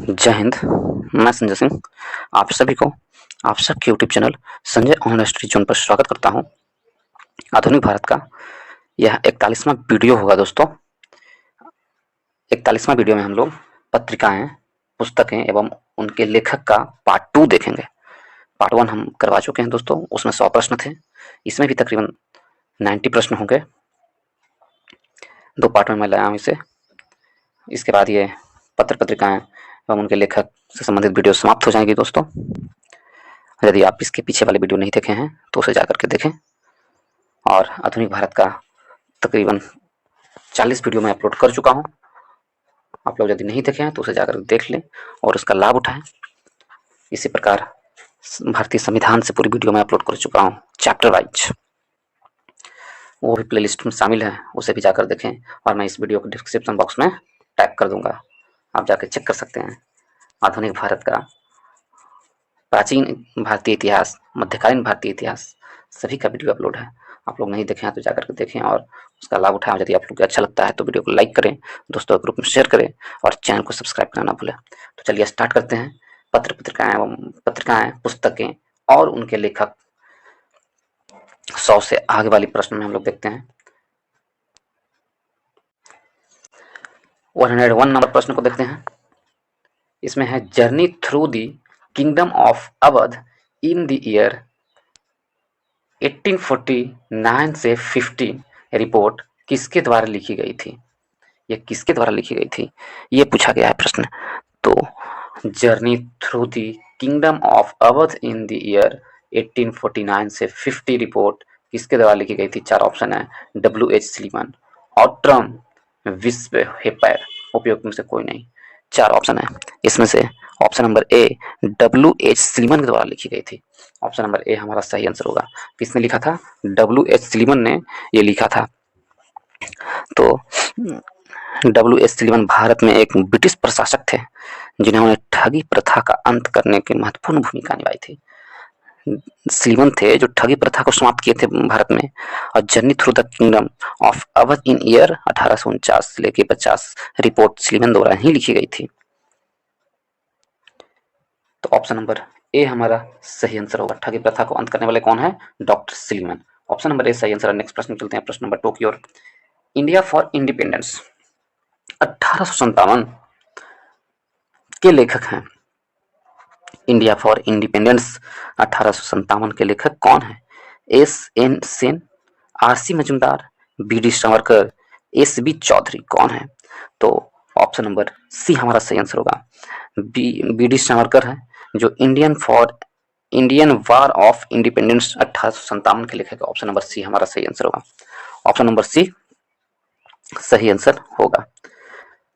जय हिंद। मैं संजय सिंह आप सभी को आप सबके YouTube channel Sanjay online study zone पर स्वागत करता हूं। आधुनिक भारत का यह 41वां वीडियो होगा दोस्तों। 41वां वीडियो में हम लोग पत्रिकाएं, पुस्तकें एवं उनके लेखक का पार्ट 2 देखेंगे। पार्ट 1 हम करवा चुके हैं दोस्तों, उसमें 100 प्रश्न थे। इसमें भी तकरीबन 90 प्रश्न होंगे। 2 पार्ट में मैं लाया हूँ इसे। इसके बाद ये पत्रिकाएं एवं उनके लेखक से संबंधित वीडियो समाप्त हो जाएंगी दोस्तों। यदि आप इसके पीछे वाले वीडियो नहीं देखे हैं तो उसे जाकर के देखें। और आधुनिक भारत का तकरीबन 40 वीडियो मैं अपलोड कर चुका हूँ। आप लोग यदि नहीं देखे हैं तो उसे जाकर देख लें और उसका लाभ उठाएं। इसी प्रकार भारतीय संविधान से पूरी वीडियो मैं अपलोड कर चुका हूँ चैप्टर वाइज, वो भी प्लेलिस्ट में शामिल है, उसे भी जाकर देखें। और मैं इस वीडियो को डिस्क्रिप्शन बॉक्स में टैग कर दूंगा, आप जाकर चेक कर सकते हैं। आधुनिक भारत का प्राचीन भारतीय इतिहास, मध्यकालीन भारतीय इतिहास, सभी का वीडियो अपलोड है। आप लोग नहीं देखे हैं तो जाकर के देखें और उसका लाभ उठाएं। यदि आप लोग को अच्छा लगता है तो वीडियो को लाइक करें, दोस्तों ग्रुप में शेयर करें और चैनल को सब्सक्राइब करना ना भूलें। तो चलिए स्टार्ट करते हैं। पत्रिकाएं, पुस्तकें और उनके लेखक, 100 से आगे वाली प्रश्न में हम लोग देखते हैं। 101 नंबर प्रश्न को देखते हैं। इसमें है journey through the kingdom of Awadh in the year 1849 से 50 रिपोर्ट किसके द्वारा लिखी गई थी? ये किसके द्वारा लिखी गई थी, ये पूछा गया है प्रश्न। तो journey through the kingdom of Awadh in the year 1849 से 50 रिपोर्ट किसके द्वारा लिखी गई थी? 4 ऑप्शन है। W.H. स्लीमन, ऑट्रम, विश्व हेपर, उपयुक्त में से कोई नहीं। 4 ऑप्शन है। इसमें से ऑप्शन नंबर ए W.H. स्लीमन के द्वारा लिखी गई थी। ऑप्शन नंबर ए हमारा सही आंसर होगा। किसने लिखा था? W.H. स्लीमन ने ये लिखा था। तो W.H. स्लीमन भारत में एक ब्रिटिश प्रशासक थे जिन्होंने ठगी प्रथा का अंत करने की महत्वपूर्ण भूमिका निभाई थी। स्लीमन थे जो ठगी प्रथा को समाप्त किए थे भारत में। और journey through the kingdom of Awadh in year 1849 से लेके 50 रिपोर्ट स्लीमन द्वारा ही लिखी गई थी। तो ऑप्शन नंबर ए हमारा सही आंसर होगा। ठगी प्रथा को अंत करने वाले कौन है? Doctor Sleeman. Option number A सही आंसर है। नेक्स्ट प्रश्न चलते हैं, प्रश्न नंबर 2 की ओर। इंडिया फॉर इंडिपेंडेंस 1857 के लेखक हैं। इंडिया फॉर इंडिपेंडेंस 1857 के लेखक कौन है? S.N. Sen, R.C. Majumdar, B.D. Savarkar, S.B. Chaudhary, कौन है? तो ऑप्शन नंबर सी हमारा सही आंसर होगा। B.D. सावरकर है जो इंडियन वार ऑफ इंडिपेंडेंस 1857 के लेखक। ऑप्शन नंबर सी हमारा सही आंसर होगा। ऑप्शन नंबर सी सही आंसर होगा।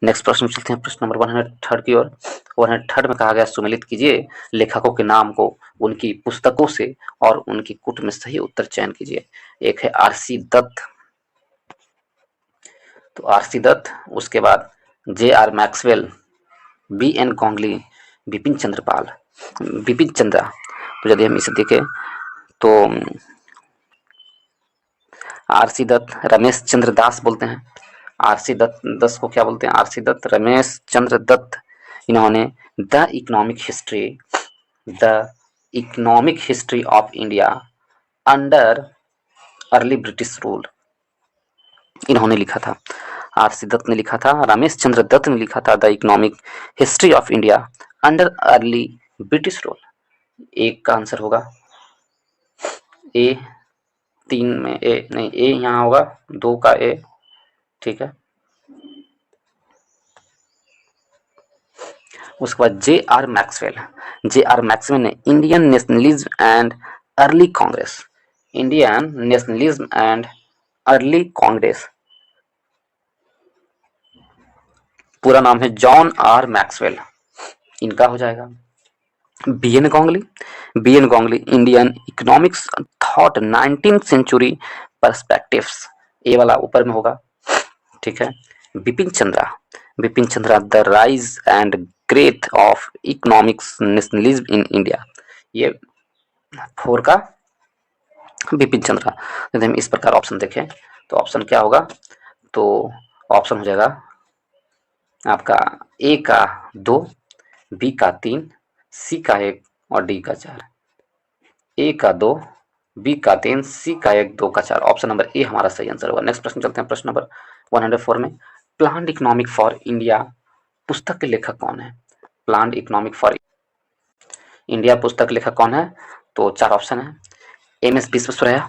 नेक्स्ट प्रश्न चलते हैं, प्रश्न नंबर 103 की ओर। 103 में कहा गया सुमेलित कीजिए लेखकों के नाम को उनकी पुस्तकों से और उनकी कुट में सही उत्तर चयन कीजिए। एक है R.C. दत्त, तो R.C. दत्त, उसके बाद J.R. Maxwell, B.N. Ganguly, Bipin Chandra. तो यदि हम इसे देखें तो R.C. दत्त रमेश चंद्र दास बोलते हैं। R.C. दत्त को क्या बोलते हैं? R.C. दत्त, रमेश चंद्र दत्त, इन्होंने the economic history of India under early British rule, इन्होंने लिखा था। R.C. दत्त ने लिखा था, रमेश चंद्र दत्त ने लिखा था the economic history of India under early British rule. एक का आंसर होगा ए, 3 में ए नहीं, ए यहाँ होगा, 2 का ए, ठीक है। उसके बाद J.R. मैक्सवेल ने Indian nationalism and early Congress, पूरा नाम है जॉन आर मैक्सवेल, इनका हो जाएगा। B N. Ganguly Indian economics thought 19th century perspectives, ये वाला ऊपर में होगा, ठीक है। Bipin Chandra the rise and growth of economics nationalism in India, ये 4 का बिपिन चंद्रा। यदि हम इस प्रकार ऑप्शन देखें तो ऑप्शन क्या होगा? तो ऑप्शन हो जाएगा आपका ए का 2, बी का 3, सी का 1 और डी का 4। ए का 2, बी का 3, सी का 1, 2 का 4। ऑप्शन नंबर ए हमारा सही आंसर होगा। नेक्स्ट प्रश्न चलते हैं, प्रश्न नंबर 104 में। प्लान्ड इकोनॉमिक फॉर इंडिया पुस्तक के लेखक कौन है? प्लान्ड इकोनॉमिक फॉर इंडिया पुस्तक लेखक कौन है? तो 4 ऑप्शन है। M S Visvesvaraya,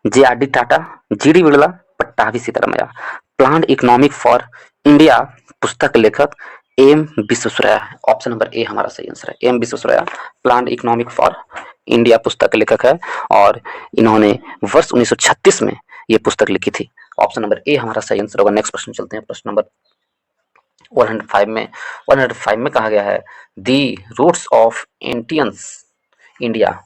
J R D Tata, G D Birla, Pattabhi Sitaramayya. Planned economic for India पुस्तक लेखक एम विश्वेश्वरैया है। ऑप्शन नंबर ए हमारा सही आंसर है। M Visvesvaraya planned economic for India पुस्तक के लेखक है और इन्होंने वर्ष 1936 में ये पुस्तक लिखी थी। ऑप्शन नंबर ए हमारा सही आंसर होगा। नेक्स्ट प्रश्न चलते हैं, प्रश्न नंबर 105 में कहा गया है the roots of ancient India,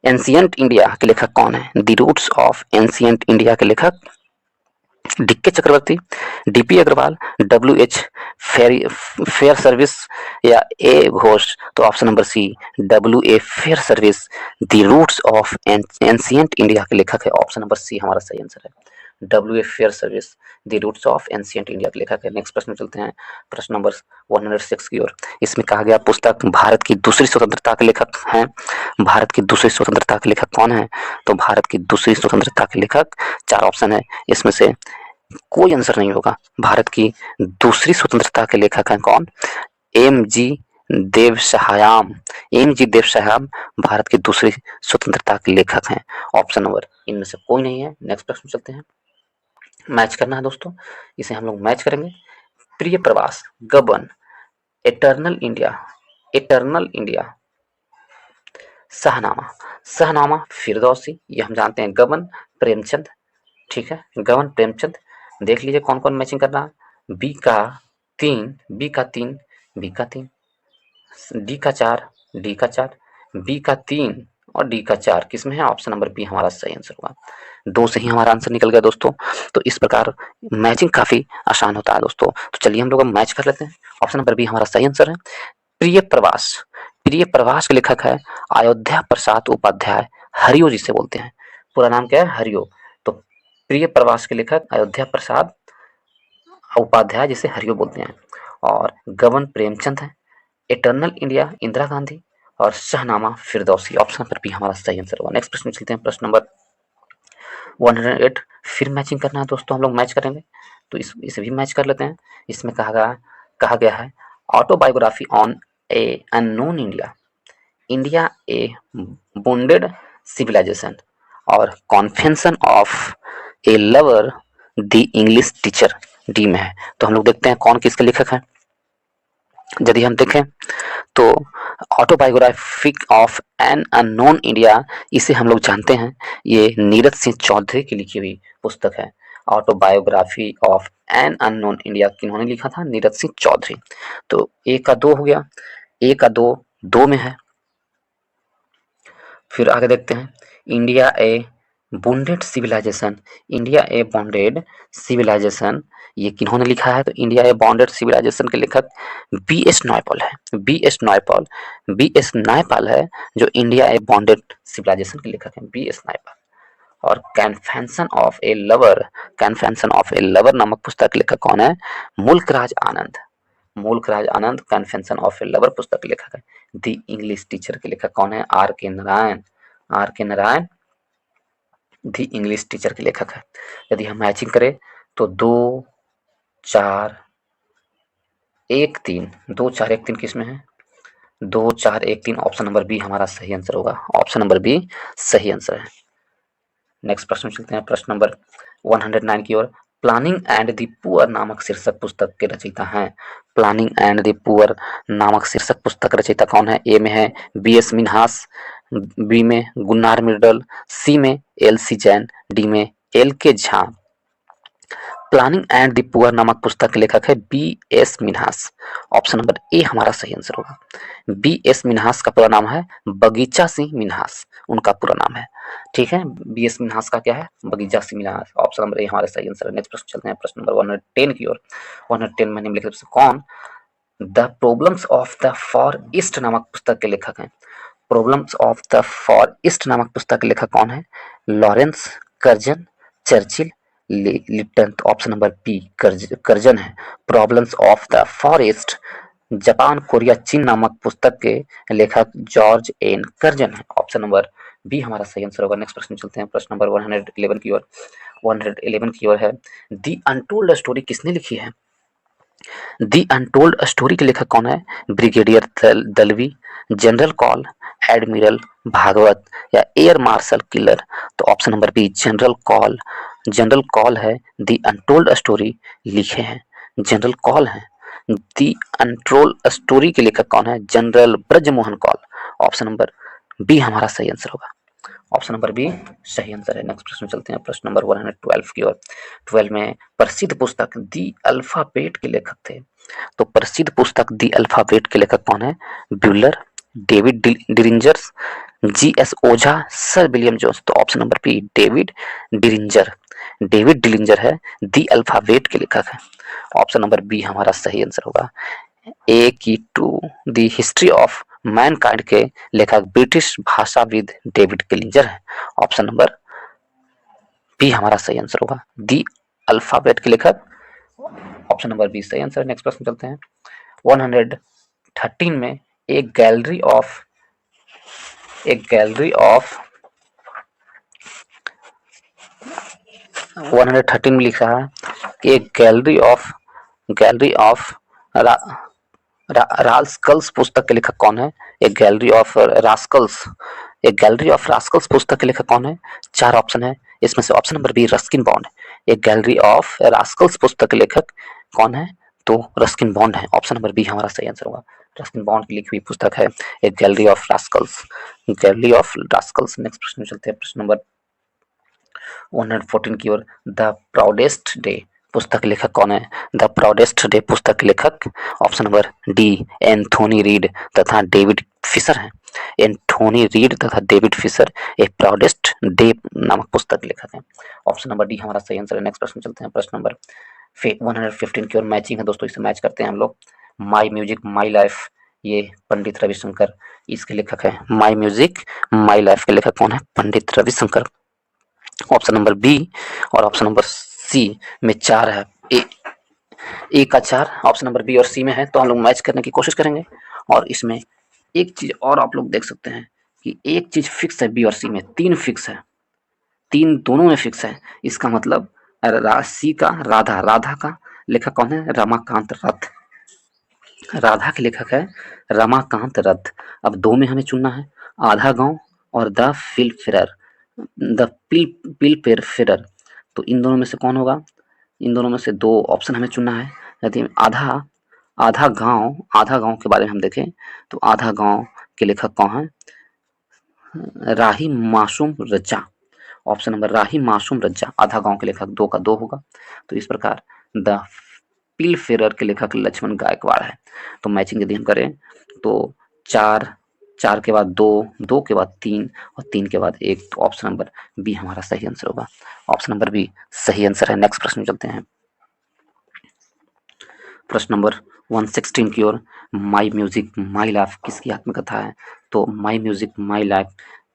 ancient India के लेखक कौन है? The roots of ancient India के लेखक D K. Chakravarti, D P. Agrawal, W H. Fairservis या ए घोष। तो option number C W A. Fairservis the roots of ancient India के लेखक है। ऑप्शन नंबर सी हमारा सही आंसर है। W A. Fairservis the roots of ancient India के लेखक है। नेक्स्ट प्रश्न चलते हैं, प्रश्न नंबर 106 की ओर। इसमें कहा गया पुस्तक भारत की दूसरी स्वतंत्रता के लेखक हैं। भारत की दूसरी स्वतंत्रता के लेखक कौन है? तो भारत की दूसरी स्वतंत्रता के लेखक 4 ऑप्शन है, इसमें से कोई आंसर नहीं होगा। भारत की दूसरी स्वतंत्रता के लेखक हैं कौन? M G Devasahayam. M G Devasahayam भारत की दूसरी स्वतंत्रता के लेखक हैं। ऑप्शन नंबर इनमें से कोई नहीं है। नेक्स्ट प्रश्न चलते हैं, मैच करना है दोस्तों, इसे हम लोग मैच करेंगे। प्रिय प्रवास, गबन, eternal India, eternal India, Shahnameh, Shahnameh Firdausi, ये हम जानते हैं। गबन प्रेमचंद, ठीक है, गबन प्रेमचंद। देख लीजिए कौन कौन मैचिंग कर रहा है। बी का 3, बी का 3, बी का 3, डी का 4, डी का 4, बी का 3 और डी का 4 किसमें है? ऑप्शन नंबर बी हमारा सही आंसर होगा। 2 से ही हमारा आंसर निकल गया दोस्तों। तो इस प्रकार मैचिंग काफी आसान होता है दोस्तों। तो चलिए हम लोग अब मैच कर लेते हैं। ऑप्शन नंबर बी हमारा सही आंसर है। प्रिय प्रवास, प्रिय प्रवास के लेखक है अयोध्या प्रसाद उपाध्याय, हरियो जिसे बोलते हैं। पूरा नाम क्या है? हरियो। तो प्रिय प्रवास के लेखक अयोध्या प्रसाद उपाध्याय जिसे हरियो बोलते हैं। और गबन प्रेमचंद है, इटर्नल इंडिया इंदिरा गांधी और शाहनामा फिरदौसी। ऑप्शन पर भी हमारा सही आंसर होगा। नेक्स्ट प्रश्न चलते हैं, प्रश्न नंबर 108। फिर मैचिंग करना है दोस्तों, हम लोग मैच करेंगे। तो इसे भी मैच कर लेते हैं। इसमें कहा गया है autobiography on a unknown India, India a bonded civilization और confession of a lover the English teacher D में है। तो हम लोग देखते हैं कौन किसके लेखक हैं। यदि हम देखें तो ऑटोबायोग्राफिक ऑफ एन अननोन इंडिया, इसे हम लोग जानते हैं, ये नीरज सिंह चौधरी की लिखी हुई पुस्तक है। Autobiography of an unknown India किन्होंने लिखा था? नीरज सिंह चौधरी। तो ए का 2 हो गया, ए का 2 में है। फिर आगे देखते हैं, इंडिया ए बॉन्डेड सिविलाइजेशन, इंडिया ए बॉन्डेड सिविलाइजेशन ये किन्होंने लिखा है? तो इंडिया ए बॉन्डेड सिविलाइजेशन के लेखक बी एस नायपॉल है। B S Naipaul, B S Naipaul है जो इंडिया ए बॉन्डेड सिविलाइजेशन के लेखक हैं, बी एस नायपॉल। और confession of a lover, confession of a lover नामक पुस्तक के लेखक कौन है? Mulkraj Anand. Mulkraj Anand confession of a lover पुस्तक के लेखक है। द इंग्लिश टीचर के लेखक कौन है? आर के नारायण। आर के नारायण द इंग्लिश टीचर के लेखक है। यदि हम मैचिंग करें तो 2 4 1 3, 2 4 1 3 किसमें है? 2 4 1 3 ऑप्शन नंबर बी हमारा सही आंसर होगा। ऑप्शन नंबर बी सही आंसर है। नेक्स्ट प्रश्न चलते हैं, प्रश्न नंबर 109 की ओर। प्लानिंग एंड द पुअर नामक शीर्षक पुस्तक के रचयिता हैं। प्लानिंग एंड द पुअर नामक शीर्षक पुस्तक रचयिता कौन है? ए में है बी एस मिन्हास, बी में गुन्नार मिर्डल, सी में एल सी जैन, डी में L K Jha. Planning and the poor नामक पुस्तक के लेखक है B S Minhas. Option number A हमारा सही आंसर होगा। बी एस मिन्हास का पूरा नाम है बगीचा सिंह मिन्हास, उनका पूरा नाम है। ठीक है, बी एस मिन्हास का क्या है? बगीचा Singh Minhas. Option number A हमारा सही आंसर है। नेक्स्ट प्रश्न चलते हैं, प्रश्न नंबर 110 की ओर। 110 में निम्नलिखित में से कौन the problems of the for east नामक पुस्तक के लेखक हैं? Problems of the for east नामक पुस्तक के लेखक कौन है? Lawrence Curzon, Churchill, Lipton. तो ऑप्शन नंबर बी कर्जन है। Problems of the forest Japan Korea चीन नामक पुस्तक के लेखक जॉर्ज एन कर्जन है। ऑप्शन नंबर बी हमारा सही आंसर होगा। नेक्स्ट प्रश्न चलते हैं, प्रश्न नंबर 111 की ओर। 111 की ओर है, दी अनटोल्ड स्टोरी किसने लिखी है? दी अनटोल्ड स्टोरी के लेखक कौन है? Brigadier Dalvi, general Kaul, admiral Bhagwat या एयर मार्शल किलर? तो option number B general Kaul. General Kaul है दी अनटोल्ड स्टोरी लिखे हैं, जनरल कॉल है। दी अनटोल्ड स्टोरी के लेखक कौन है? General Brajmohan Kaul. Option number B हमारा सही आंसर होगा। ऑप्शन नंबर बी सही आंसर है। नेक्स्ट प्रश्न चलते हैं, प्रश्न नंबर 112 की ओर। 12 में प्रसिद्ध पुस्तक दी अल्फाबेट के लेखक थे। तो प्रसिद्ध पुस्तक दी अल्फाबेट के लेखक कौन है? Buhler, David Diringers, G S. Ojha, sir William Jones? तो option number B David Diringer. David Dillinger है दी अल्फाबेट के लेखक है। ऑप्शन नंबर बी हमारा सही आंसर होगा। A key to the history of mankind के लेखक ब्रिटिश भाषाविद डेविड डिलिंजर है। ऑप्शन नंबर बी हमारा सही आंसर होगा। दी अल्फाबेट के लेखक, ऑप्शन नंबर बी सही आंसर। नेक्स्ट प्रश्न चलते हैं, 113 में एक गैलरी ऑफ 113 में लिखा है कि एक गैलरी ऑफ रास्कल्स पुस्तक के लेखक कौन है? एक गैलरी ऑफ रास्कल्स पुस्तक के लेखक कौन है? चार ऑप्शन है, इसमें से option number B Ruskin Bond. एक गैलरी ऑफ रास्कल्स पुस्तक के लेखक कौन है? तो रस्किन बॉन्ड है। ऑप्शन नंबर बी हमारा सही आंसर होगा। रस्किन बॉन्ड की लिखी हुई पुस्तक है एक गैलरी ऑफ रास्कल्स। नेक्स्ट प्रश्न में चलते हैं, प्रश्न नंबर 114 की ओर। द प्राउडेस्ट डे पुस्तक के लेखक कौन है? द प्राउडेस्ट डे पुस्तक के लेखक, option number D Anthony read तथा डेविड फिशर हैं। एंथोनी रीड तथा डेविड फिशर एक प्राउडेस्ट डे नामक पुस्तक के लेखक हैं। ऑप्शन नंबर डी हमारा सही आंसर है। नेक्स्ट प्रश्न चलते हैं, प्रश्न नंबर 115 की ओर। मैचिंग है दोस्तों, इसे मैच करते हैं हम लोग। माई म्यूजिक माई लाइफ, ये पंडित रविशंकर इसके लेखक है। माई म्यूजिक माई लाइफ के लेखक कौन है? Pandit Ravishankar. Option number B और ऑप्शन नंबर सी में चार है, ए का चार ऑप्शन नंबर बी और सी में है, तो हम लोग मैच करने की कोशिश करेंगे। और इसमें एक चीज और आप लोग देख सकते हैं कि एक चीज फिक्स है बी और सी में, तीन फिक्स है, तीन दोनों में फिक्स है। इसका मतलब सी का राधा का लेखक कौन है? रमाकांत रथ। राधा के लेखक है रमाकांत रथ। अब दो में हमें चुनना है, आधा गांव और द पिल फेरर। तो इन दोनों में से कौन होगा? इन दोनों में से दो ऑप्शन हमें चुनना है। यदि आधा गांव के बारे में हम देखें तो आधा गांव के लेखक कौन है? राही मासूम रज्जा। Option number Rahi Masoom रज्जा। आधा गांव के लेखक दो का दो होगा। तो इस प्रकार द पिल फेरर के लेखक लक्ष्मण गायकवाड़ है। तो मैचिंग यदि हम करें तो चार, चार के बाद दो, दो के बाद तीन और तीन के बाद एक, तो ऑप्शन नंबर बी हमारा सही आंसर होगा। ऑप्शन नंबर बी सही आंसर है। नेक्स्ट प्रश्न चलते हैं, प्रश्न नंबर 116 की ओर। माई म्यूजिक माई लाइफ किसकी आत्मकथा है? तो माई music my life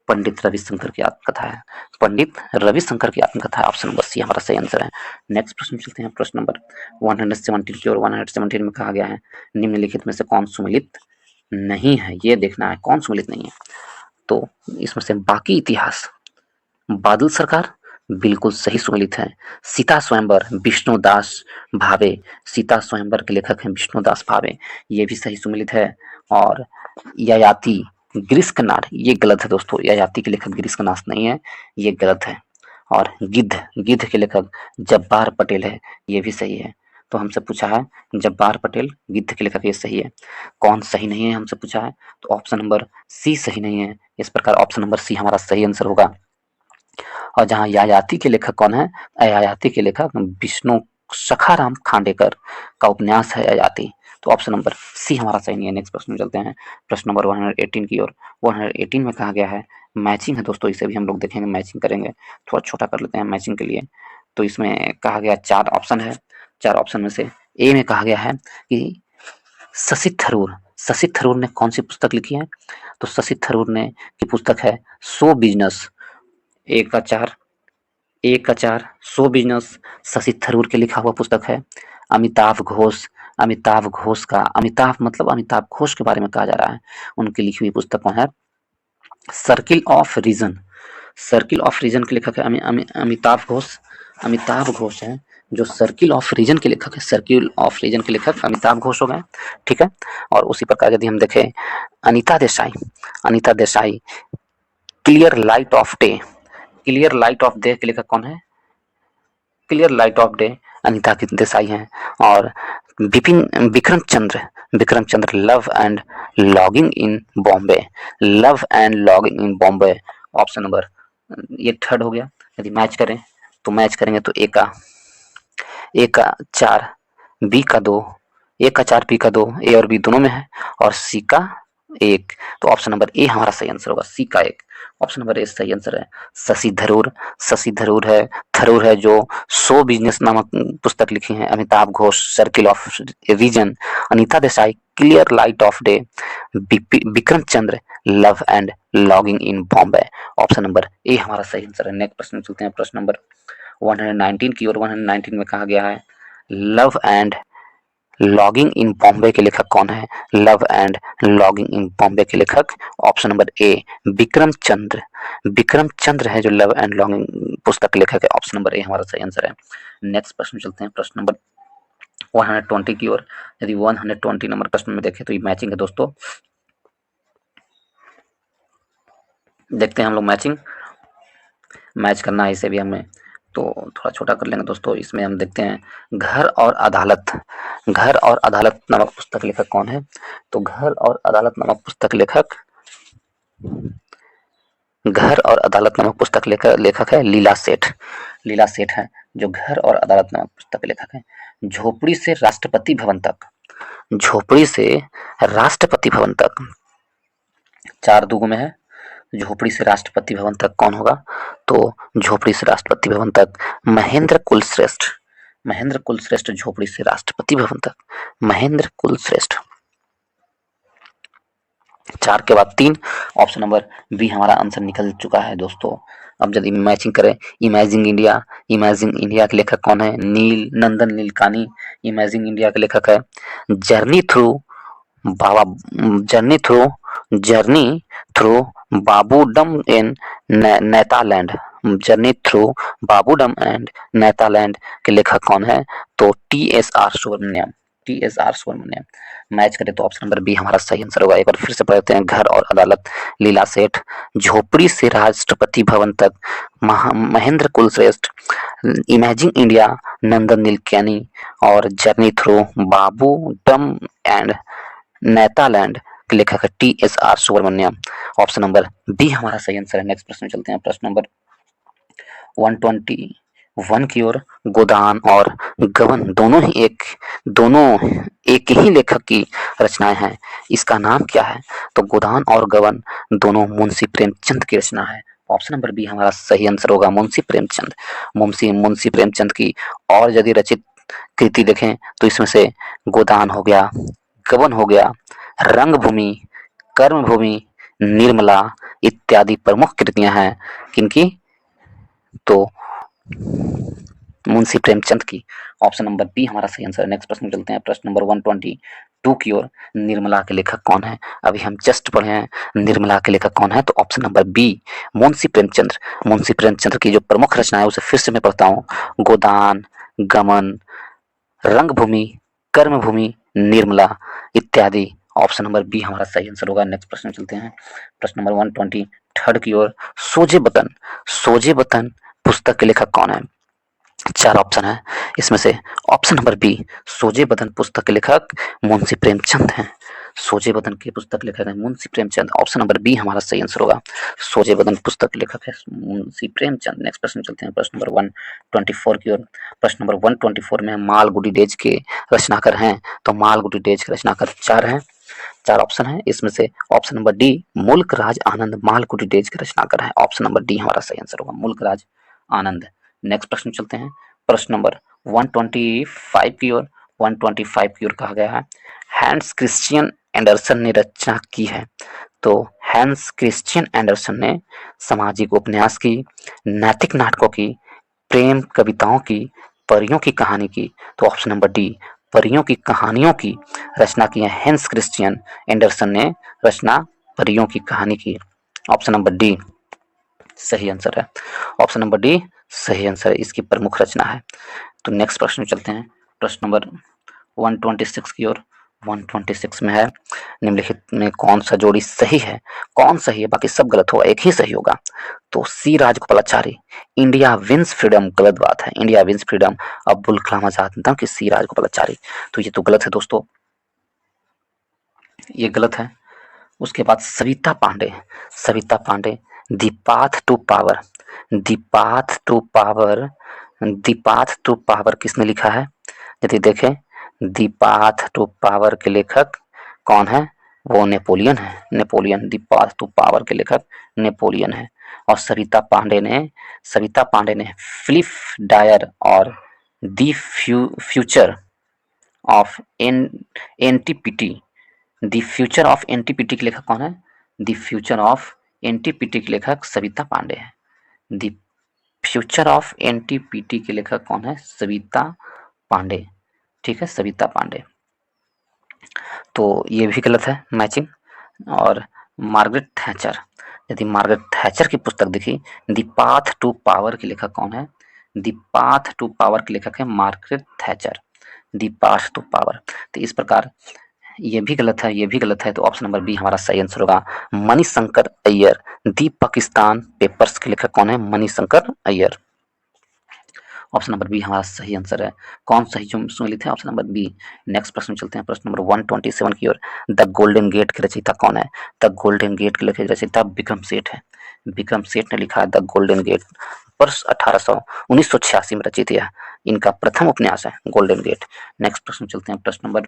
Pandit Ravishankar की आत्मकथा है। पंडित रविशंकर की आत्मकथा है। ऑप्शन नंबर सी हमारा सही आंसर है। नेक्स्ट प्रश्न चलते हैं, प्रश्न नंबर 117 की ओर। 117 में कहा गया है निम्नलिखित में से कौन सुमेलित नहीं है? ये देखना है कौन सुमेलित नहीं है। तो इसमें से बाकी इतिहास, बादल सरकार बिल्कुल सही सुमेलित है। सीता स्वयंवर विष्णुदास भावे, सीता स्वयंवर के लेखक हैं विष्णुदास भावे, ये भी सही सुमेलित है। और ययाति ग्रीष्मनाथ ये गलत है दोस्तों, ययाति के लेखक ग्रीष्मनाथ नहीं है, ये गलत है। और गिद्ध के लेखक जब्बार पटेल है, ये भी सही है। तो हमसे पूछा है जब्बार पटेल गिद्ध के लेखक, ये सही है। कौन सही नहीं है हमसे पूछा है, तो ऑप्शन नंबर सी सही नहीं है। इस प्रकार ऑप्शन नंबर सी हमारा सही आंसर होगा। और जहाँ ययाति के लेखक कौन है? ययाति के लेखक विष्णु सखाराम खांडेकर का उपन्यास है ययाति। तो ऑप्शन नंबर सी हमारा सही नहीं है। नेक्स्ट प्रश्न में चलते हैं, प्रश्न नंबर 118 की ओर। 118 में कहा गया है मैचिंग है दोस्तों, इसे भी हम लोग देखेंगे, मैचिंग करेंगे। थोड़ा छोटा कर लेते हैं मैचिंग के लिए। तो इसमें कहा गया चार ऑप्शन है, चार ऑप्शन में से ए में कहा गया है कि शशि थरूर ने कौन सी पुस्तक लिखी है? तो शशि थरूर ने की पुस्तक है शो बिजनेस। एक का चार शो बिजनेस शशि थरूर के लिखा हुआ पुस्तक है। अमिताभ घोष अमिताभ घोष का, अमिताभ मतलब अमिताभ घोष के बारे में कहा जा रहा है। उनकी लिखी हुई पुस्तक कौन है? Circle of reason. Circle of reason के लेखक है अमिताभ घोष। अमिताभ घोष है जो सर्किल ऑफ रीजन के लेखक है। सर्किल ऑफ रीजन के लेखक अमिताभ घोष हो गए, ठीक है। और उसी प्रकार यदि हम देखें Anita Desai, Anita Desai clear light of day, clear light of day के लेखक कौन है? Clear light of day Anita Desai हैं। और Vikram Chandra, Vikram Chandra love and longing in Bombay, love and longing in Bombay option number, ये थर्ड हो गया। यदि मैच करें तो मैच करेंगे तो ए का 4, बी का 2, ए का 4 बी का 2, ए और बी दोनों में है, और सी का 1, तो ऑप्शन नंबर ए हमारा सही आंसर होगा, सी का 1। ऑप्शन नंबर ए सही आंसर है। शशि थरूर, शशि थरूर है जो शो बिजनेस नामक पुस्तक लिखी है। Amitabh Ghosh circle of reason, Anita Desai clear light of day, Vikram Chandra love and longing in Bombay, option number A हमारा सही आंसर है। नेक्स्ट प्रश्न चलते हैं, प्रश्न नंबर 119 की ओर। 119 में कहा गया है love and longing in Bombay के लेखक कौन है? Love and longing in Bombay के लेखक ऑप्शन नंबर ए विक्रम चंद्र, विक्रम चंद्र है जो लव एंड लॉगिंग पुस्तक के लेखक है, ऑप्शन नंबर ए हमारा सही आंसर है। नेक्स्ट प्रश्न चलते हैं, प्रश्न नंबर 120 की ओर। यदि 120 नंबर प्रश्न में देखें तो ये मैचिंग है दोस्तों। देखते हैं हम लोग मैचिंग, मैच करना है इसे भी हमें, तो थोड़ा छोटा कर लेंगे दोस्तों। इसमें हम देखते हैं घर और अदालत, घर और अदालत नामक पुस्तक लेखक कौन है? तो घर और अदालत नामक पुस्तक लेखक, घर और अदालत नामक पुस्तक लेखक है लीला सेठ, लीला सेठ है जो घर और अदालत नामक पुस्तक के लेखक है। झोपड़ी से राष्ट्रपति भवन तक, झोपड़ी से राष्ट्रपति भवन तक 4 दूगों में है। झोपड़ी से राष्ट्रपति भवन तक कौन होगा? तो झोपड़ी से राष्ट्रपति भवन तक महेंद्र कुलश्रेष्ठ, महेंद्र कुलश्रेष्ठ झोपड़ी से राष्ट्रपति भवन तक, महेंद्र कुलश्रेष्ठ। 4 के बाद 3, ऑप्शन नंबर बी हमारा आंसर निकल चुका है दोस्तों। अब यदि मैचिंग करें, इमेजिंग इंडिया, इमेजिंग इंडिया के लेखक कौन है? नंदन नीलकानी इमेजिंग इंडिया के लेखक है। Journey through Baba, journey through Babudom in Netaland, journey through बाबूडम and नेतालैंड के लेखक कौन है? तो TSR Subramanian, TSR Subramanian. Match करें तो ऑप्शन नंबर बी हमारा सही आंसर होगा। एक बार फिर से पढ़ते हैं, घर और अदालत लीला सेठ, झोपड़ी से राष्ट्रपति भवन तक महेंद्र कुलश्रेष्ठ, इमेजिंग इंडिया नंदन नीलकानी, और जर्नी थ्रू बाबूडम एंड नेतालैंड के लेखक है TSR Subramanian, option number B हमारा सही आंसर है। नेक्स्ट प्रश्न चलते हैं, प्रश्न नंबर 121 की ओर। गोदान और गबन दोनों एक ही लेखक की रचनाएं हैं, इसका नाम क्या है? तो गोदान और गबन दोनों मुंशी प्रेमचंद की रचना है, ऑप्शन नंबर बी हमारा सही आंसर होगा, मुंशी प्रेमचंद। मुंशी प्रेमचंद की और यदि रचित कृति देखें तो इसमें से गोदान हो गया, गबन हो गया, रंगभूमि, कर्मभूमि, निर्मला इत्यादि प्रमुख कृतियां हैं किनकी? तो मुंशी प्रेमचंद की, ऑप्शन नंबर बी हमारा सही आंसर है। नेक्स्ट प्रश्न चलते हैं, प्रश्न नंबर 122 की ओर। निर्मला के लेखक कौन है? अभी हम जस्ट पढ़े हैं निर्मला के लेखक कौन है, तो option number B Munshi Premchand. Munshi Premchand की जो प्रमुख रचना है उसे फिर से मैं पढ़ता हूँ, गोदान, गमन, रंगभूमि, कर्मभूमि, निर्मला इत्यादि, ऑप्शन नंबर बी हमारा सही आंसर होगा। नेक्स्ट प्रश्न चलते हैं, प्रश्न नंबर 123 की ओर। सोजे बतन पुस्तक के लेखक कौन है? 4 ऑप्शन है, इसमें से ऑप्शन नंबर बी सोजे बदन पुस्तक के लेखक मुंशी प्रेमचंद हैं, सोजे बदन की पुस्तक लेखक है Munshi Premchand, option number B हमारा सही आंसर होगा, सोजे बदन पुस्तक के लेखक है मुंशी प्रेमचंद। नेक्स्ट प्रश्न चलते हैं, प्रश्न नंबर 124 की ओर। प्रश्न नंबर 124 में मालगुडी डेज के रचनाकार हैं, तो मालगुडी डेज के रचनाकार 4 हैं, 4 ऑप्शन है, इसमें से ऑप्शन नंबर डी मुल्क राज आनंद मालगुडी डेज के रचनाकार है, ऑप्शन नंबर डी हमारा सही आंसर होगा, मुल्क राज आनंद। नेक्स्ट प्रश्न चलते हैं, प्रश्न नंबर 125 की ओर। 125 की ओर कहा गया है हैंस क्रिश्चियन एंडरसन ने रचना की है, तो हैंस क्रिश्चियन एंडरसन ने सामाजिक उपन्यास की, नैतिक नाटकों की, प्रेम कविताओं की, परियों की कहानी की, तो ऑप्शन नंबर डी परियों की कहानियों की रचना की है? हेंस क्रिश्चियन एंडरसन ने रचना परियों की कहानी की। ऑप्शन नंबर डी सही आंसर है। ऑप्शन नंबर डी सही आंसर है, इसकी प्रमुख रचना है। तो नेक्स्ट प्रश्न में चलते हैं, प्रश्न नंबर 126 की ओर। 126 में है, निम्नलिखित में कौन सा जोड़ी सही है? कौन सही है, बाकी सब गलत होगा, एक ही सही होगा। तो सी राजगोपालाचारी, इंडिया विंस फ्रीडम, गलत बात है। India wins freedom Abdul Kalam आजाद, मतलब कि सी राजगोपालाचारी, तो ये तो गलत है दोस्तों, ये गलत है। उसके बाद Savita Pande, Savita Pande, the path to power, the path to power, the path to power किसने लिखा है? यदि देखें, दी पाथ टू पावर के लेखक कौन है? वो नेपोलियन है, Napoleon. The path to power के लेखक नेपोलियन है। और सविता पांडे ने फिलिप डायर और the future of antiquity, the future of antiquity के लेखक कौन है? द फ्यूचर ऑफ एनटीपीटी के लेखक सविता पांडे है। द फ्यूचर ऑफ एनटीपीटी के लेखक कौन है? सविता पांडे, ठीक है, सविता पांडे। तो ये भी गलत है मैचिंग। और मार्गरेट थैचर, यदि मार्गरेट थैचर की पुस्तक देखी, द पाथ टू पावर के लेखक कौन है? द पाथ टू पावर के लेखक है Margaret Thatcher, the path to power. तो इस प्रकार ये भी गलत है, ये भी गलत है। तो ऑप्शन नंबर बी हमारा सही आंसर होगा। मणिशंकर अय्यर, दी पाकिस्तान पेपर्स के लेखक कौन है? Manishankar Aiyar. Option number B हमारा सही आंसर है। कौन सही जो सुमिलित है? Option number B. नेक्स्ट प्रश्न में चलते हैं, प्रश्न नंबर 127 की ओर। द गोल्डन गेट के रचयिता कौन है? द गोल्डन गेट के रचयिता विक्रम सेठ है। विक्रम सेठ ने लिखा है द गोल्डन गेट, वर्ष 1986 में रचित है। इनका प्रथम उपन्यास है गोल्डन गेट। नेक्स्ट प्रश्न चलते हैं, प्रश्न नंबर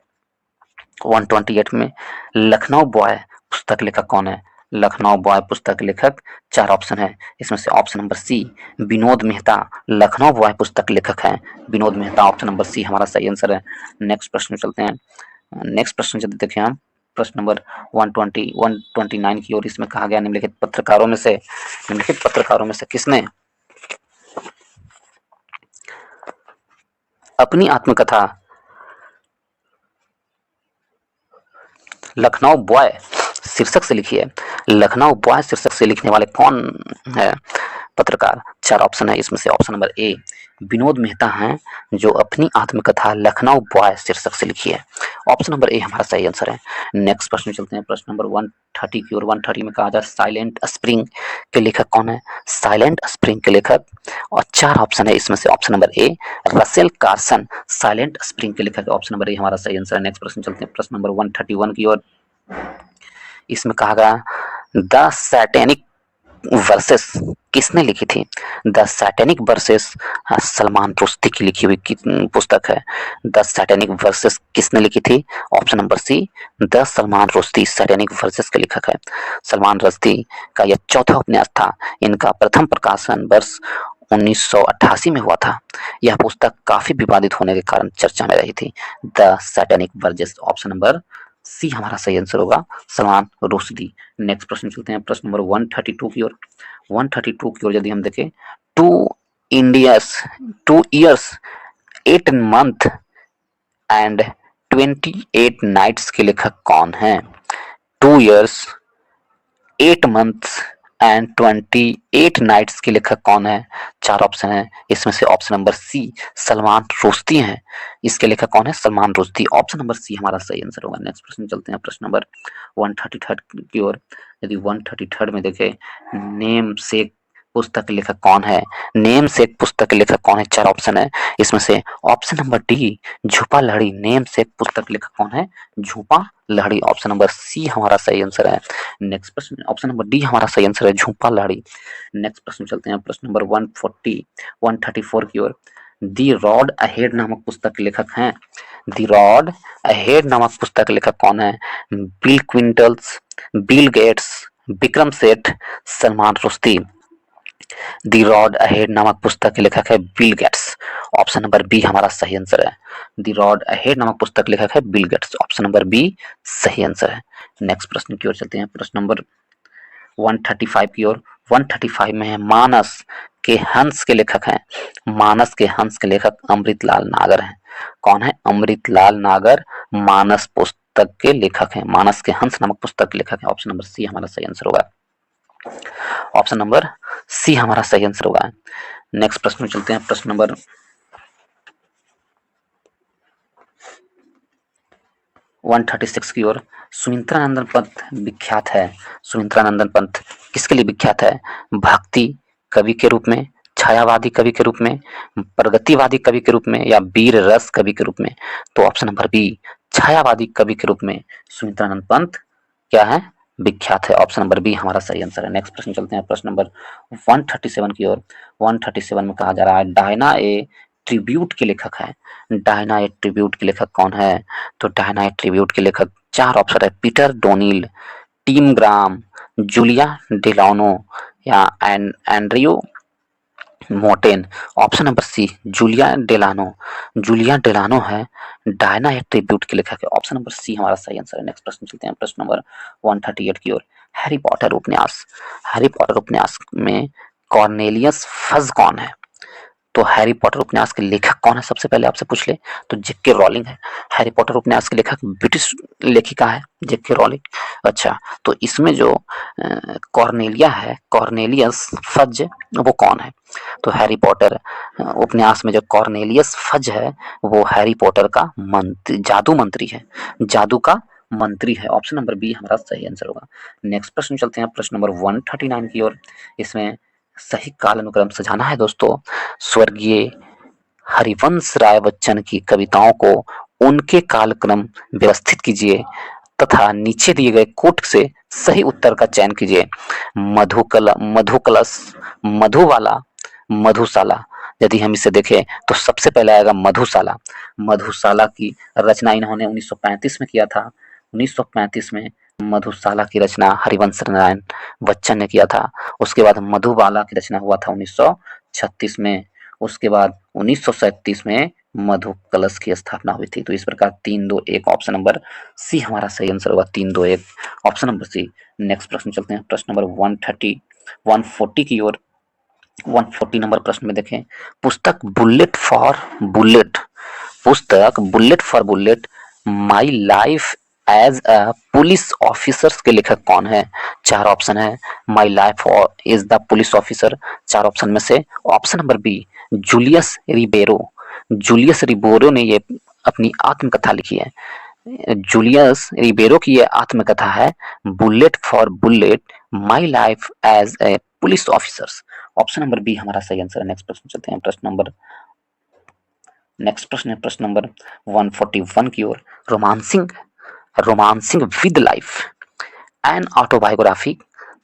128 में, लखनऊ बॉय पुस्तक लेखक कौन है? लखनऊ बॉय पुस्तक लेखक, चार ऑप्शन है, इसमें से option number C Vinod Mehta Lucknow boy पुस्तक लेखक है। Vinod Mehta, option number C हमारा सही आंसर है। नेक्स्ट प्रश्न में चलते हैं। नेक्स्ट प्रश्न जब देखें हम, प्रश्न नंबर 129 की ओर। इसमें कहा गया, निम्नलिखित पत्रकारों में से किसने अपनी आत्मकथा लखनऊ बॉय शीर्षक से लिखी है? लखनऊ बॉय शीर्षक से लिखने वाले कौन है पत्रकार? चार ऑप्शन है, इसमें से ऑप्शन नंबर ए विनोद मेहता हैं, जो अपनी आत्मकथा लखनऊ बॉय शीर्षक से लिखी है। ऑप्शन नंबर ए हमारा सही आंसर है। नेक्स्ट प्रश्न चलते हैं, प्रश्न नंबर 130 की ओर। 130 में कहा जाए, साइलेंट स्प्रिंग के लेखक कौन है? साइलेंट स्प्रिंग के लेखक, और चार ऑप्शन है, इसमें से ऑप्शन नंबर ए रसेल कार्सन साइलेंट स्प्रिंग के लेखक। ऑप्शन नंबर ए हमारा सही आंसर है। नेक्स्ट प्रश्न चलते हैं, प्रश्न नंबर 131 की ओर। इसमें कहा गया, द सैटेनिक वर्सेस किसने लिखी थी? The satanic versus Salman Rushdie की लिखी हुई पुस्तक है। द सैटेनिक वर्सेस किसने लिखी थी? Option number see the Salman Rushdie satanic versus के लेखक है। सलमान रुश्दी का यह चौथा उपन्यास था। इनका प्रथम प्रकाशन वर्ष 1988 में हुआ था। यह पुस्तक काफी विवादित होने के कारण चर्चा में रही थी। The satanic verses, option number C हमारा सही आंसर होगा, सलमान रुश्दी। नेक्स्ट प्रश्न चलते हैं, प्रश्न नंबर 132 की ओर। 132 की ओर यदि हम देखें, इंडियस 2 years 8 month एंड 28 नाइट्स के लेखक कौन है? 2 years 8 months एंड 28 नाइट्स के लेखक कौन है? चार ऑप्शन है, इसमें से option number C Salman Rushdie हैं। इसके लेखक कौन है? Salman Rushdie. Option number C हमारा सही आंसर होगा। नेक्स्ट प्रश्न चलते हैं, प्रश्न नंबर 133 की ओर। यदि 133 में देखें, नेम सेक पुस्तक के लेखक कौन है? नेम सेक पुस्तक के लेखक कौन है? चार ऑप्शन है, इसमें से option number D Jhumpa Lahiri namesake पुस्तक के लेखक कौन है? झूपा लहड़ी। ऑप्शन नंबर सी हमारा सही आंसर है। नेक्स्ट प्रश्न, ऑप्शन नंबर डी हमारा सही आंसर है, झूपा लहड़ी। नेक्स्ट प्रश्न चलते हैं, प्रश्न नंबर 134 की ओर। दी रॉड अहेड नामक पुस्तक के लेखक हैं। दी रॉड अहेड नामक पुस्तक के लेखक कौन है? Bill Clintons, Bill Gates, Vikram Seth, Salman Rushdie. The road ahead नामक पुस्तक के लेखक है Bill Gates. Option number B हमारा सही आंसर है। दी रॉड अहेड नामक पुस्तक के लेखक है Bill Gates. Option number B सही आंसर है। नेक्स्ट प्रश्न की ओर चलते हैं, प्रश्न नंबर 135 की ओर। 135 में है, मानस के हंस के लेखक हैं, मानस के हंस के लेखक अमृतलाल नागर हैं। कौन है? अमृतलाल नागर मानस पुस्तक के लेखक हैं, मानस के हंस नामक पुस्तक के लेखक हैं। ऑप्शन नंबर सी हमारा सही आंसर होगा, ऑप्शन नंबर सी हमारा सही आंसर होगा। नेक्स्ट प्रश्न में चलते हैं, प्रश्न नंबर 136 की ओर। सुमित्रानंदन पंत विख्यात है, सुमित्रानंदन पंत किसके लिए विख्यात है? भक्ति कवि के रूप में, छायावादी कवि के रूप में, प्रगतिवादी कवि के रूप में, या वीर रस कवि के रूप में? तो ऑप्शन नंबर बी, छायावादी कवि के रूप में सुमित्रानंद पंत क्या है? विख्यात है। ऑप्शन नंबर बी हमारा सही आंसर है। नेक्स्ट प्रश्न चलते हैं, प्रश्न नंबर 137 की ओर। 137 में कहा जा रहा है डायना ए ट्रिब्यूट के लेखक है। डायना ए ट्रिब्यूट के लेखक कौन है? तो डायना ए ट्रिब्यूट के लेखक चार ऑप्शन है, Peter Donnell, Tim Graham, Julia Delano, या Andrew Morton. Option number C, Julia Delano, Julia Delano है डायना ए ट्रिब्यूट के लेखक है। ऑप्शन नंबर सी हमारा सही आंसर है। नेक्स्ट प्रश्न चलते हैं, प्रश्न नंबर 138 की ओर। हैरी पॉटर उपन्यास, हैरी पॉटर उपन्यास में कॉर्नेलियस फज कौन है? तो हैरी पॉटर उपन्यास के लेखक कौन है? सबसे पहले आपसे पूछ ले तो जेके रॉलिंग है। हैरी पॉटर उपन्यास के लेखक ब्रिटिश लेखिका है जेके रॉलिंग। अच्छा, तो इसमें जो कॉर्नेलिया है, कॉर्नेलियस फज, वो कौन है? तो हैरी पॉटर उपन्यास में जो कॉर्नेलियस फज है वो हैरी पॉटर का मंत्री, जादू मंत्री है, जादू का मंत्री है। ऑप्शन नंबर बी हमारा सही आंसर होगा। नेक्स्ट प्रश्न चलते हैं, प्रश्न नंबर 139 की ओर। इसमें सही काल अनुक्रम सजाना है दोस्तों। स्वर्गीय हरिवंश राय बच्चन की कविताओं को उनके कालक्रम व्यवस्थित कीजिए तथा नीचे दिए गए कोट से सही उत्तर का चयन कीजिए। मधुकलश, मधुबाला, मधुशाला। यदि हम इसे देखें तो सबसे पहले आएगा मधुशाला। मधुशाला की रचना इन्होंने 1935 में किया था। 1935 में मधुशाला की रचना हरिवंश नारायण बच्चन ने किया था। उसके बाद मधुबाला की रचना हुआ था 1936 में। उसके बाद 1937 में मधु कलश की स्थापना हुई थी। तो इस प्रकार 3-2-1 ऑप्शन नंबर सी हमारा सही आंसर होगा, 3-2-1 ऑप्शन नंबर सी। नेक्स्ट प्रश्न चलते हैं, प्रश्न नंबर 140 की ओर। 140 नंबर प्रश्न में देखें, पुस्तक बुलेट फॉर बुलेट, पुस्तक bullet for bullet my life as a police officer के लेखक कौन है? चार ऑप्शन है, my life is the police officer. चार ऑप्शन में से option number B, Julius Ribeiro, Julius Ribeiro ने ये अपनी आत्मकथा लिखी है। जूलियस रिबेरो की ये आत्मकथा है bullet for bullet my life as a police officer. Option number B हमारा सही आंसर है। नेक्स्ट प्रश्न चलते हैं, नेक्स्ट प्रश्न है प्रश्न नंबर 141 की ओर। Romancing, romancing with life an autobiography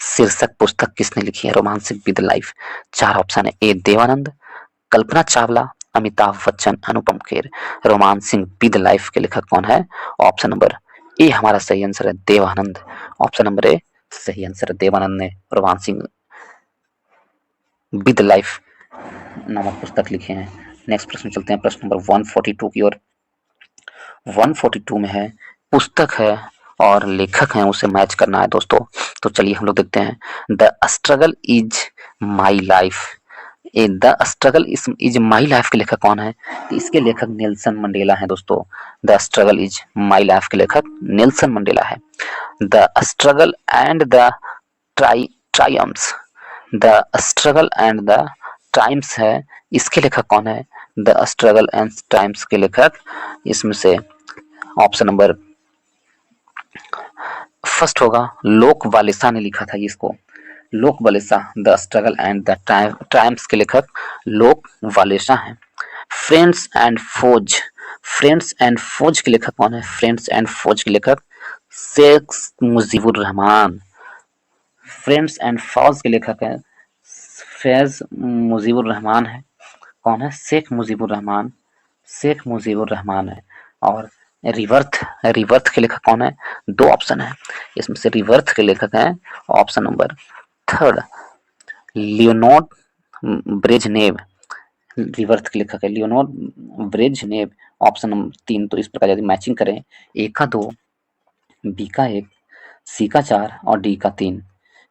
शीर्षक पुस्तक किसने लिखी है? Romancing with life. चार ऑप्शन है, A Devanand, Kalpana Chawla, Amitabh Bachchan, Anupam Kher. Romancing with life के लेखक कौन है? ऑप्शन नंबर ए हमारा सही आंसर है, देवानंद। ऑप्शन नंबर ए सही आंसर है, देवानंद ने रोमांसिंग विद लाइफ नामक पुस्तक लिखे हैं। नेक्स्ट प्रश्न चलते हैं, प्रश्न नंबर 142 की ओर। 142 में है, पुस्तक है और लेखक हैं, उसे मैच करना है दोस्तों। तो चलिए हम लोग देखते हैं, the struggle is my life. The struggle is my life के लेखक कौन है? इसके लेखक नेल्सन मंडेला हैं दोस्तों। The struggle is my life के लेखक नेल्सन मंडेला है। The struggle and the triumphs, the struggle and the times है, इसके लेखक कौन है? द स्ट्रगल एंड टाइम्स के लेखक इसमें से ऑप्शन नंबर फर्स्ट होगा, लोक वालेसा ने लिखा था इसको। Lech Walesa, the struggle and the times के लेखक लोक वालेसा हैं। Friends and foes, friends and foes के लेखक कौन है? फ्रेंड्स एंड फोज के लेखक Sheikh Mujibur Rahman. Friends and foes के लेखक है फैज मुजीबुर रहमान है। कौन है? शेख मुजीबुर रहमान, शेख मुजीबुर रहमान है। और रिवर्थ, रिवर्थ के लेखक कौन है? दो ऑप्शन है, इसमें से रिवर्थ के लेखक हैं option number third, Leonard Brezhnev. रिवर्थ के लेखक है लियोनार्ड ब्रेजनेव। Option number 3। तो इस प्रकार यदि मैचिंग करें, ए का 2, बी का 1, सी का 4 और डी का 3,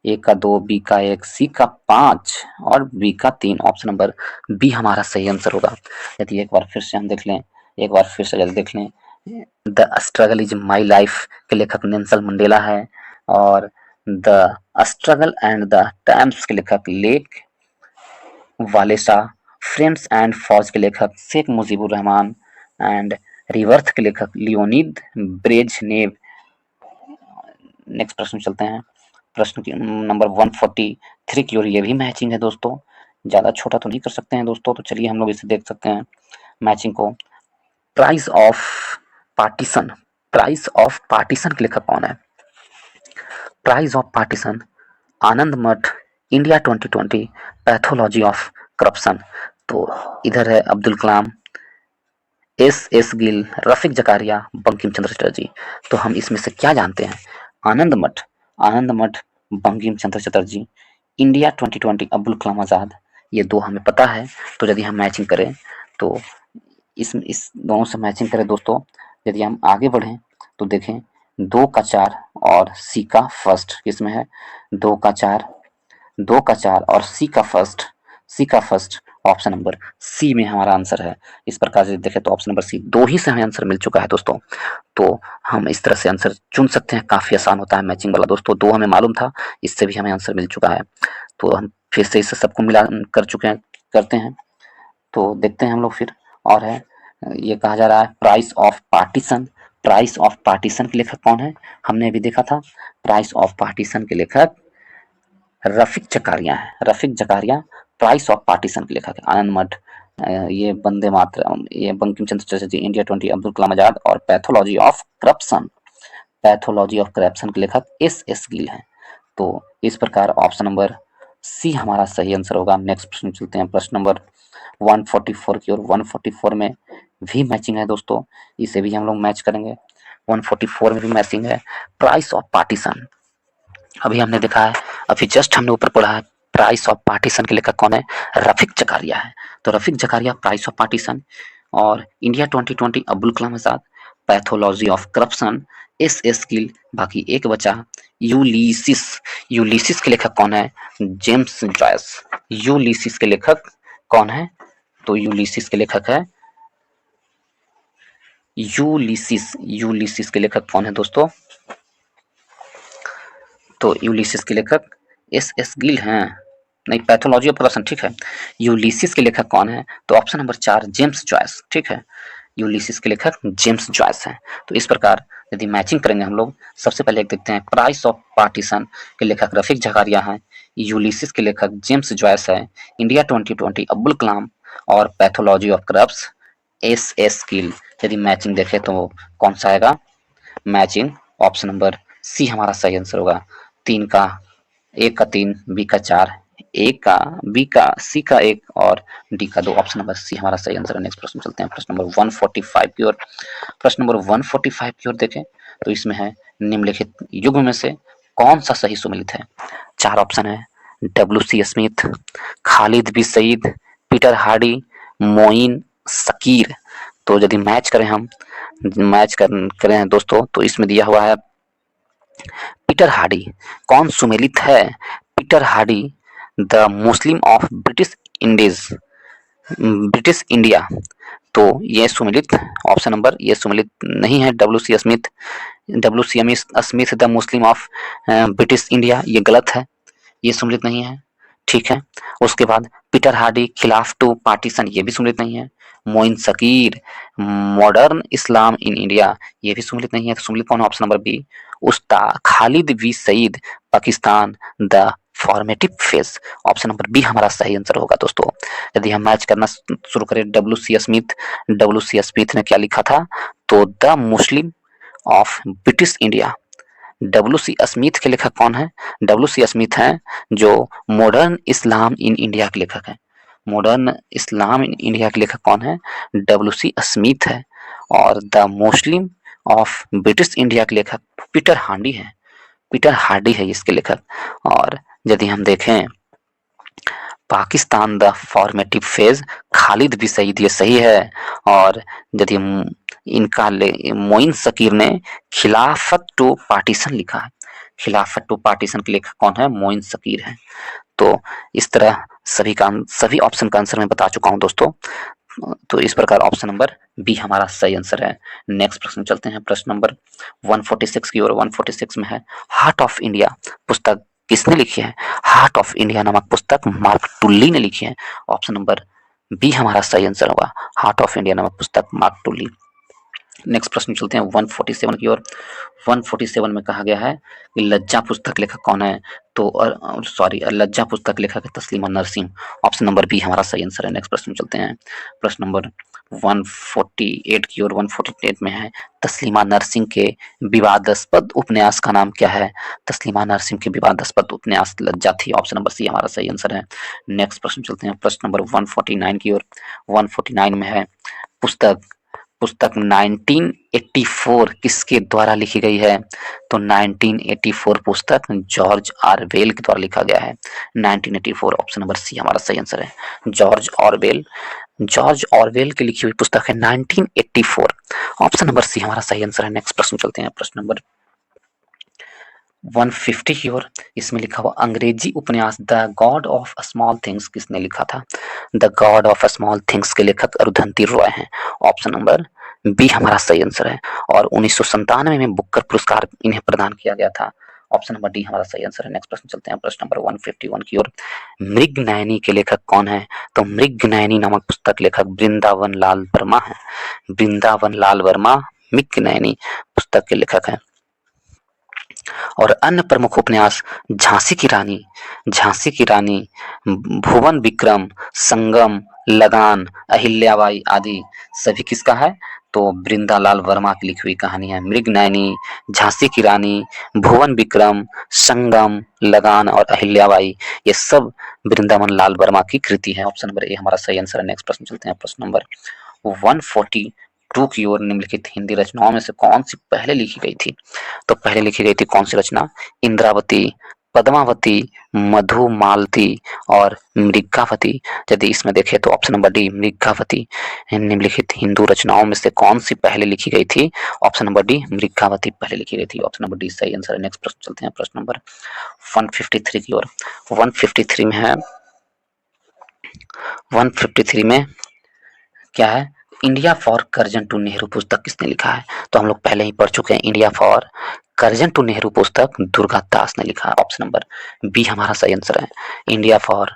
ए का 2, बी का 1, सी का 5 और बी का 3। ऑप्शन नंबर बी हमारा सही आंसर होगा। यदि एक बार फिर से हम देख लें, एक बार फिर से यदि देख लें, the struggle is my life के लेखक नेल्सन मंडेला है, और the struggle and the times के लेखक लेक वालेसा, फ्रेंड्स एंड फॉज के लेखक शेख मुजीबुर रहमान, एंड रिवर्थ के लेखक लियोनिद ब्रेजनेव। नेक्स्ट प्रश्न चलते हैं। प्रश्न की नंबर 143 की ओर। ये भी मैचिंग है दोस्तों, ज़्यादा छोटा तो नहीं कर सकते हैं दोस्तों, तो चलिए हम लोग इसे देख सकते हैं मैचिंग को। Price of partition, price of partition के लेखक कौन है? प्राइस ऑफ पार्टीशन, आनंद मठ, इंडिया 2020, पैथोलॉजी ऑफ करप्शन। तो इधर है अब्दुल कलाम, एस गिल, रफीक जकारिया, बंकिम चंद्र चटर्जी। तो हम इसमें से क्या जानते हैं? आनंद मठ, आनंद मठ, बंकिम चंद्र चटर्जी, इंडिया 2020 अब्दुल कलाम आज़ाद, ये दो हमें पता है। तो यदि हम मैचिंग करें तो इस दोनों से मैचिंग करें दोस्तों, यदि हम आगे बढ़ें तो देखें 2 का 4 और सी का फर्स्ट, किसमें है? 2 का 4, 2 का 4 और सी का फर्स्ट, सी का फर्स्ट, ऑप्शन नंबर सी में हमारा आंसर है। इस प्रकार से देखें तो ऑप्शन नंबर सी, दो ही से हमें आंसर मिल चुका है दोस्तों। तो हम इस तरह से आंसर चुन सकते हैं, काफ़ी आसान होता है मैचिंग वाला दोस्तों। दो हमें मालूम था, इससे भी हमें आंसर मिल चुका है। तो हम फिर से इसे सबको मिला कर चुके हैं, करते हैं। तो देखते हैं हम लोग फिर। और है, ये कहा जा रहा है price of partition, price of partition के लेखक कौन है? हमने अभी देखा था, प्राइस ऑफ पार्टीशन के लेखक रफीक जकारिया है, Rafiq Zakaria price of partition के लेखक है। आनंद मठ, ये वंदे मातरम, ये बंकिम चंद्र चटर्जी, इंडिया 20 अब्दुल कलाम आजाद, और pathology of corruption, pathology of corruption के लेखक एस गिल हैं। तो इस प्रकार ऑप्शन नंबर सी हमारा सही आंसर होगा। नेक्स्ट प्रश्न चलते हैं, प्रश्न नंबर 144 की ओर। 144 में भी मैचिंग है दोस्तों, इसे भी हम लोग मैच करेंगे। 144 में भी मैचिंग है। प्राइस ऑफ पार्टीशन, अभी हमने देखा है, अभी जस्ट हमने ऊपर पढ़ा है, प्राइस ऑफ पार्टीशन के लेखक कौन है? रफीक जकारिया है। तो Rafiq Zakaria price of partition, और India 2020 Abdul Kalam Azad, pathology of corruption S Gill, बाकी एक बचा यूलिसिस। यूलिसिस के लेखक कौन है? James Joyce. यूलिसिस के लेखक कौन है? तो यूलिसिस के लेखक है यूलिसिस। यूलिसिस के लेखक कौन है दोस्तों? तो यूलिसिस के लेखक एस गिल हैं। नहीं, पैथोलॉजी ऑफ करप्शन, ठीक है। यूलिसिस के लेखक कौन है? तो ऑप्शन नंबर 4 जेम्स जॉयस, ठीक है। यूलिसिस के लेखक जेम्स जॉयस हैं। तो इस प्रकार यदि मैचिंग करेंगे हम लोग, सबसे पहले एक देखते हैं, प्राइस ऑफ पार्टीशन के लेखक रफीक जकारिया हैं, यूलिसिस के लेखक जेम्स जॉयस है, इंडिया 2020 अब्दुल कलाम, और pathology of corrupts S Gill. यदि मैचिंग देखें तो कौन सा आएगा? मैचिंग ऑप्शन नंबर सी हमारा सही आंसर होगा। 3 का 1 का 3, बी का 4, ए का, बी का, सी का 1 और डी का 2, ऑप्शन नंबर सी हमारा सही आंसर है। नेक्स्ट प्रश्न चलते हैं, प्रश्न नंबर 145 की ओर। प्रश्न नंबर 145 की ओर देखें तो इसमें है, निम्नलिखित युग्म में से कौन सा सही सुमेलित है? 4 ऑप्शन है, W C. Smith, Khalid B Sayeed, Peter Hardy, Moin Shakir. तो यदि मैच करें हम, मैच करें दोस्तों, तो इसमें दिया हुआ है पीटर हार्डी। कौन सुमेलित है? Peter Hardy, the Muslim of British Indies, British India. तो ये सुमेलित, ऑप्शन नंबर ये सुमेलित नहीं है। W C. Smith, W C. Smith the Muslim of British India, ये गलत है, ये सुमेलित नहीं है, ठीक है। उसके बाद पीटर हार्डी खिलाफ टू पार्टीशन, ये भी सुमेलित नहीं है। Moin Shakir modern Islam in India, ये भी सुमेलित नहीं है। तो सुमेलित कौन है? Option number B. उस्ताद Khalid B Sayeed, Pakistan the formative phase, option number B हमारा सही आंसर होगा दोस्तों। यदि हम मैच करना शुरू करें, डब्ल्यू.सी. Smith, W C. स्मिथ ने क्या लिखा था? तो the Muslim of British India. W C. Smith के लेखक कौन है? डब्ल्यू.सी. स्मिथ हैं जो मॉडर्न इस्लाम इन इंडिया के लेखक हैं। मॉडर्न इस्लाम इन इंडिया के लेखक कौन है? डब्ल्यू.सी. स्मिथ है। और the Muslim of British India के लेखक पीटर हार्डी है, पीटर हार्डी है इसके लेखक। और यदि हम देखें Pakistan the formative phase, Khalid B Sayeed, ये सही है। और यदि इनका मोइन शकीर ने खिलाफत टू पार्टीशन लिखा है, खिलाफत टू पार्टीशन के लेखक कौन है? मोइन शकीर है। तो इस तरह सभी ऑप्शन का आंसर मैं बता चुका हूं दोस्तों। तो इस प्रकार ऑप्शन नंबर बी हमारा सही आंसर है। नेक्स्ट प्रश्न चलते हैं, प्रश्न नंबर 146 की ओर। 146 में है हार्ट ऑफ इंडिया पुस्तक किसने लिखी है? हार्ट ऑफ इंडिया नामक पुस्तक मार्क टुल्ली ने लिखी है। ऑप्शन नंबर बी हमारा सही आंसर होगा, हार्ट ऑफ इंडिया नामक पुस्तक मार्क टुल्ली। नेक्स्ट प्रश्न चलते हैं 147 की ओर। 147 में कहा गया है कि लज्जा पुस्तक लेखक कौन है? तो सॉरी, लज्जा पुस्तक लेखक है तस्लीमा नरसिम। ऑप्शन नंबर बी हमारा सही आंसर है। नेक्स्ट प्रश्न चलते हैं, प्रश्न नंबर 148 की ओर। 148 में है तस्लीमा नरसिम के विवादास्पद उपन्यास का नाम क्या है? तस्लीमा नरसिम के विवादास्पद उपन्यास लज्जा थी। ऑप्शन नंबर सी हमारा सही आंसर है। नेक्स्ट प्रश्न चलते हैं, प्रश्न नंबर 149 की ओर। 149 में है पुस्तक 1984 किसके द्वारा लिखी गई है? तो 1984 पुस्तक जॉर्ज ऑरवेल के द्वारा लिखा गया है। 1984 ऑप्शन नंबर सी हमारा सही आंसर है। जॉर्ज ऑरवेल की लिखी हुई पुस्तक है 1984। ऑप्शन नंबर सी हमारा सही आंसर है। नेक्स्ट प्रश्न चलते हैं, प्रश्न नंबर 150 की ओर। इसमें लिखा हुआ अंग्रेजी उपन्यास the God of small things किसने लिखा था? The God of small things के लेखक अरुंधति रॉय हैं। ऑप्शन नंबर बी हमारा सही आंसर है। और 1997 में बुकर पुरस्कार इन्हें प्रदान किया गया था। ऑप्शन नंबर डी हमारा सही आंसर है। नेक्स्ट प्रश्न चलते हैं, प्रश्न नंबर 151 की ओर। मृगनयनी के लेखक कौन है? तो मृगनयनी नामक पुस्तक लेखक वृंदावन लाल वर्मा है। वृंदावन लाल वर्मा मृगनयनी पुस्तक के लेखक हैं। और अन्य प्रमुख उपन्यास झांसी की रानी, भुवन विक्रम, संगम, लगान, अहिल्याबाई आदि सभी किसका है? तो वृंदालाल वर्मा की लिखी हुई कहानी है। मृगनयनी, झांसी की रानी, भुवन विक्रम, संगम, लगान और अहिल्याबाई ये सब वृंदावन लाल वर्मा की कृति है। ऑप्शन नंबर ए हमारा सही आंसर है। नेक्स्ट प्रश्न चलते हैं, प्रश्न नंबर 142 की ओर। निम्नलिखित हिंदी रचनाओं में से कौन सी पहले लिखी गई थी? तो पहले लिखी गई थी कौन सी रचना? इंद्रावती, पद्मावती, मधुमालती और मृगावती। यदि इसमें देखें तो ऑप्शन नंबर डी मृगावती। निम्नलिखित हिंदू रचनाओं में से कौन सी पहले लिखी गई थी? ऑप्शन नंबर डी मृगावती पहले लिखी गई थी। ऑप्शन नंबर डी सही आंसर है। नेक्स्ट प्रश्न चलते हैं, प्रश्न नंबर 153 की ओर। 153 में है 153 में क्या है? India for Curzon to Nehru पुस्तक किसने लिखा है? तो हम लोग पहले ही पढ़ चुके हैं। India for Curzon to Nehru पुस्तक दुर्गा दास ने लिखा है। ऑप्शन नंबर बी हमारा सही आंसर है। India for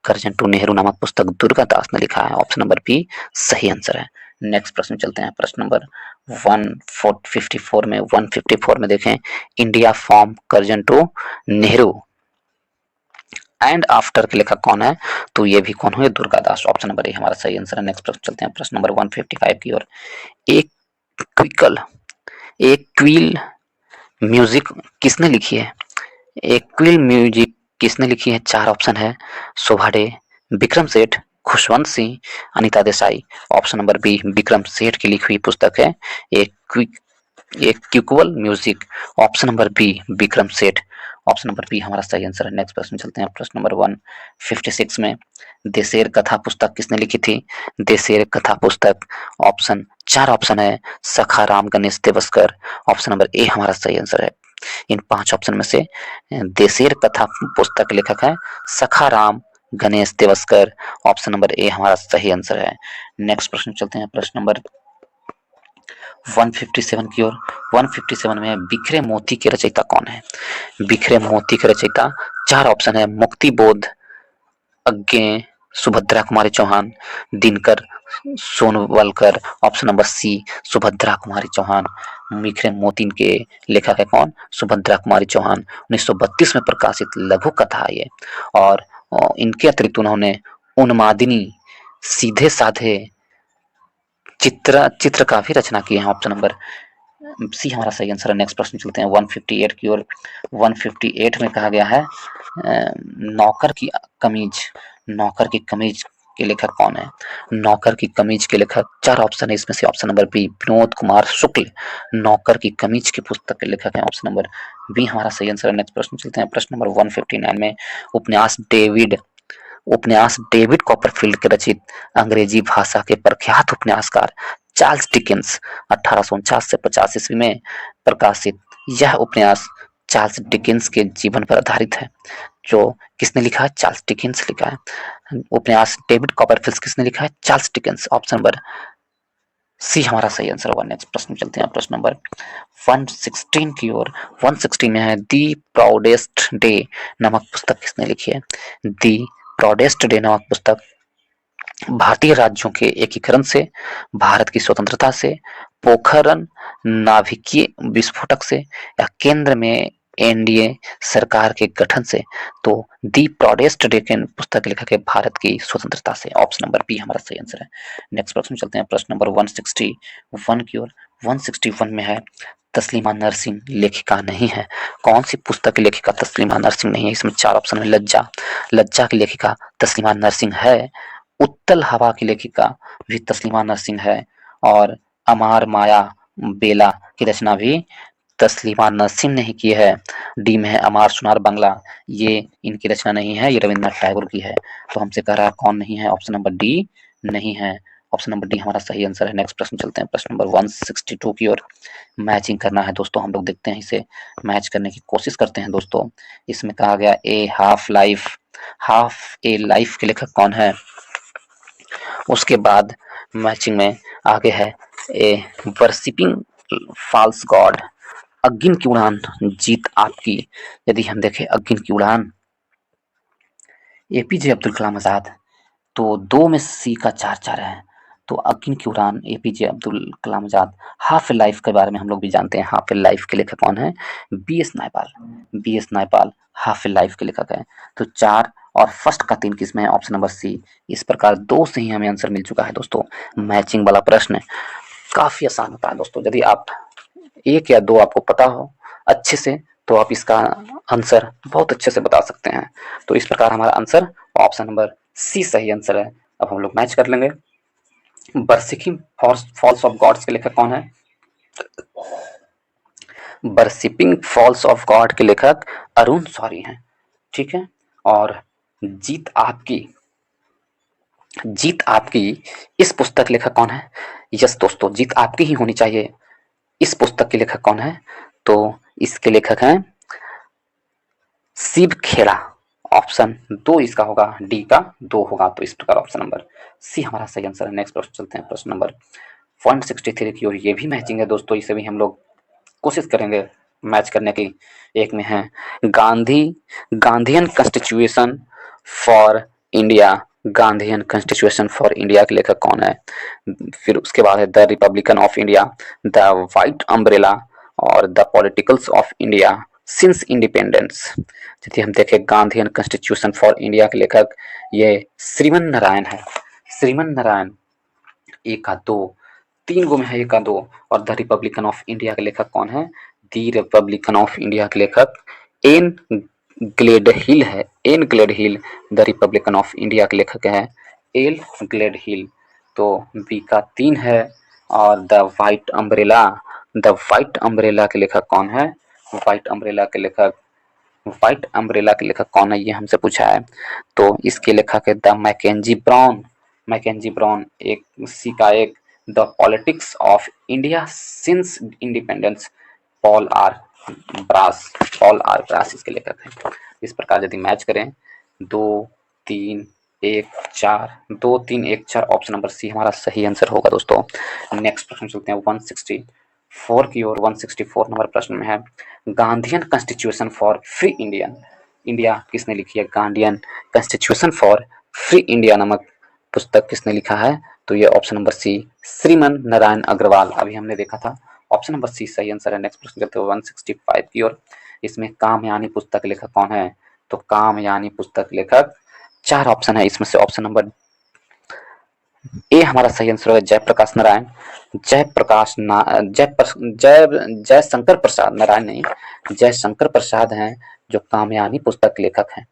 Curzon to Nehru नामक पुस्तक दुर्गा दास ने लिखा है। ऑप्शन नंबर बी सही आंसर है। नेक्स्ट प्रश्न चलते हैं, प्रश्न नंबर 154 में देखें India from Curzon to Nehru and after के लेखक कौन है? तो ये भी कौन हुए? Durga Das. Option number A हमारा सही आंसर है। नेक्स्ट प्रश्न चलते हैं, प्रश्न नंबर 155 की ओर। एक क्विल म्यूजिक किसने लिखी है? एक क्विल म्यूजिक किसने लिखी है? चार ऑप्शन है, शोभा De, Vikram Seth, Khushwant Singh, Anita Desai. Option number B Vikram Seth की लिखी हुई पुस्तक है एक equal music. Option number B Vikram Seth. Option number B हमारा सही आंसर है। नेक्स्ट प्रश्न चलते हैं, प्रश्न नंबर 156 में देशेर कथा पुस्तक किसने लिखी थी? देशेर कथा पुस्तक चार ऑप्शन है, Sakharam Ganesh Devaskar. Option number A हमारा सही आंसर है। इन पांच ऑप्शन में से देशेर कथा पुस्तक लेखक है Sakharam Ganesh Devaskar. Option number A हमारा सही आंसर है। नेक्स्ट प्रश्न चलते हैं, प्रश्न नंबर 157 की ओर। 157 में बिखरे मोती के रचयिता कौन है? बिखरे मोती के रचयिता चार ऑप्शन है, Muktibodh, Agyeya, Subhadra Kumari Chauhan, Dinkar Sonwalkar. Option number C Subhadra Kumari Chauhan. Bikhre Moti के लेखक है कौन? सुभद्रा कुमारी चौहान। 1932 में प्रकाशित लघु कथा है ये। और इनके उन्होंने उन्मादिनी, सीधे साधे चित्र का भी रचना की है। ऑप्शन नंबर सी हमारा सही आंसर है। नेक्स्ट प्रश्न चलते हैं 158 की ओर। 158 में कहा गया है नौकर की कमीज के लेखक कौन है? नौकर की कमीज के लेखक चार ऑप्शन है, इसमें से option number B Vinod Kumar Shukla Naukar ki कमीज की पुस्तक के लेखक है। ऑप्शन नंबर बी हमारा सही आंसर है। नेक्स्ट प्रश्न चलते हैं, प्रश्न नंबर 159 में उपन्यास डेविड कॉपरफील्ड के रचित अंग्रेजी भाषा के प्रख्यात उपन्यासकार चार्ल्स डिकेंस 1849 से 50 ईस्वी में प्रकाशित यह उपन्यास चार्ल्स डिकेंस के जीवन पर आधारित है। जो किसने लिखा है? चार्ल्स डिकेंस लिखा है। उपन्यास डेविड कॉपरफील्ड किसने लिखा है? Charles Dickens. Option number C हमारा सही आंसर होगा। नेक्स्ट प्रश्न चलते हैं प्रश्न नंबर 116 की ओर। 116 में है दी प्राउडेस्ट डे नामक पुस्तक किसने लिखी है? दी प्राउडेस्ट डे नामक पुस्तक भारतीय राज्यों के एकीकरण से, भारत की स्वतंत्रता से, पोखरण नाभिकीय विस्फोटक से, या केंद्र में एनडीए सरकार के गठन से। तो दी प्राउडेस्ट डे के पुस्तक के लेखक है भारत की स्वतंत्रता से। ऑप्शन नंबर बी हमारा सही आंसर है। नेक्स्ट प्रश्न चलते हैं प्रश्न नंबर 161 की ओर। 161 में है तस्लीमा नरसिंह लेखिका नहीं है। कौन सी पुस्तक की लेखिका तस्लीमा नरसिंह नहीं है? इसमें चार ऑप्शन में लज्जा, लज्जा की लेखिका तस्लीमा नरसिंह है। उत्तल हवा की लेखिका भी तस्लीमा नरसिंह है। और अमार माया बेला की रचना भी तस्लीमा नरसिंह ने ही की है। डी में है अमार सुनार बांग्ला, ये इनकी रचना नहीं है, ये रविन्द्रनाथ टैगोर की है। तो हमसे कह रहा है कौन नहीं है? ऑप्शन नंबर डी नहीं है। ऑप्शन नंबर डी हमारा सही आंसर है। नेक्स्ट प्रश्न चलते हैं प्रश्न नंबर 162 की ओर। मैचिंग करना है दोस्तों, हम लोग देखते हैं इसे मैच करने की कोशिश करते हैं दोस्तों। इसमें कहा गया A half life, half a life के लेखक कौन है? उसके बाद मैचिंग में आगे है ए वर्शिपिंग फॉल्स गॉड, अगिन की उड़ान जीत आपकी। यदि हम देखें अगिन की उड़ान एपीजे अब्दुल कलाम आजाद, तो दो में सी का चार चार है। तो अगिन की उड़ान एपीजे अब्दुल कलाम आजाद। हाफ लाइफ के बारे में हम लोग भी जानते हैं, हाफ लाइफ के लेखक कौन है? B S Naipaul, B S Naipaul half life के लेखक है। तो चार और फर्स्ट का तीन किसमें है? Option number C. इस प्रकार दो से ही हमें आंसर मिल चुका है दोस्तों। मैचिंग वाला प्रश्न काफी आसान होता है दोस्तों। यदि आप एक या दो आपको पता हो अच्छे से, तो आप इसका आंसर बहुत अच्छे से बता सकते हैं। तो इस प्रकार हमारा आंसर ऑप्शन नंबर सी सही आंसर है। अब हम लोग मैच कर लेंगे। बरसिकिंग फॉल्स ऑफ गॉड्स के लेखक कौन है? बरसिपिंग फॉल्स ऑफ गॉड के लेखक अरुण शौरी हैं, ठीक है। और जीत आपकी, जीत आपकी इस पुस्तक के लेखक कौन है? यस दोस्तों, जीत आपकी ही होनी चाहिए। इस पुस्तक के लेखक कौन है? तो इसके लेखक हैं शिव खेड़ा। ऑप्शन दो इसका होगा, डी का दो होगा। तो इस प्रकार ऑप्शन नंबर सी हमारा सही आंसर है। नेक्स्ट प्रश्न चलते हैं प्रश्न नंबर 163 की ओर। ये भी मैचिंग है दोस्तों, इसे भी हम लोग कोशिश करेंगे मैच करने की। एक में है Gandhi, Gandhian constitution for India, Gandhian constitution for India के लेखक कौन है? फिर उसके बाद है the republican of India, the white umbrella, और the politicals of India since independence. यदि हम देखें गांधीयन कॉन्स्टिट्यूशन फॉर इंडिया के लेखक ये श्रीमन नारायण है। श्रीमन नारायण एक का दो, तीन गो में है एक का दो। और द रिपब्लिकन ऑफ इंडिया के लेखक कौन है? दी रिपब्लिकन ऑफ इंडिया के लेखक एन ग्लेडहिल है। N Gledhill the republican of India के लेखक है एल ग्लेडहिल। तो बी का तीन है। और the white umbrella, the white umbrella के लेखक कौन है? वाइट अम्ब्रेला के लेखक, व्हाइट अम्ब्रेला के लेखक कौन है ये हमसे पूछा है। तो इसके लेखक है the Mackenzie Brown, Mackenzie Brown एक सी का एक। The politics of India since independence Paul R Brass, Paul R Brass इसके लेखक हैं। इस प्रकार यदि मैच करें दो तीन एक चार, दो तीन एक चार, ऑप्शन नंबर सी हमारा सही आंसर होगा दोस्तों। नेक्स्ट प्रश्न चलते हैं 164 की ओर। 164 नंबर प्रश्न में है Gandhian constitution for free Indian India किसने लिखी है? Gandhian constitution for free India नामक पुस्तक किसने लिखा है? तो ये ऑप्शन नंबर सी श्रीमन नारायण अग्रवाल, अभी हमने देखा था। ऑप्शन नंबर सी सही आंसर है। नेक्स्ट प्रश्न चलते हैं 165 की ओर। इसमें कामयानी पुस्तक लेखक कौन है? तो कामयानी पुस्तक लेखक चार ऑप्शन है, इसमें से ऑप्शन नंबर ए हमारा सही आंसर होगा जयप्रकाश नारायण। जयप्रकाश जय शंकर प्रसाद, नारायण नहीं, जय शंकर प्रसाद हैं जो कामयानी पुस्तक लेखक हैं।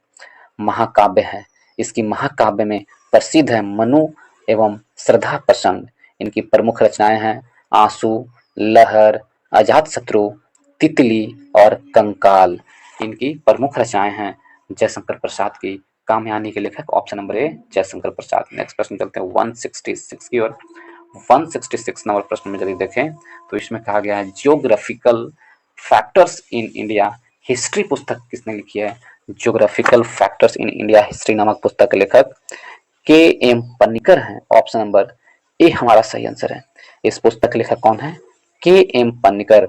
महाकाव्य है, इसकी महाकाव्य में प्रसिद्ध है मनु एवं श्रद्धा प्रसंग। इनकी प्रमुख रचनाएं हैं आंसू, लहर, अजातशत्रु, तितली और कंकाल। इनकी प्रमुख रचनाएं हैं जयशंकर प्रसाद की। कामयानी के लेखक ऑप्शन नंबर ए जयशंकर प्रसाद। नेक्स्ट प्रश्न चलते हैं 166 की ओर। 166 नंबर प्रश्न में यदि देखें तो इसमें कहा गया है geographical factors in India history पुस्तक किसने लिखी है? Geographical factors in India history नामक पुस्तक के लेखक के एम पन्निकर हैं। ऑप्शन नंबर ए हमारा सही आंसर है। इस पुस्तक के लेखक कौन है? के M Panikkar.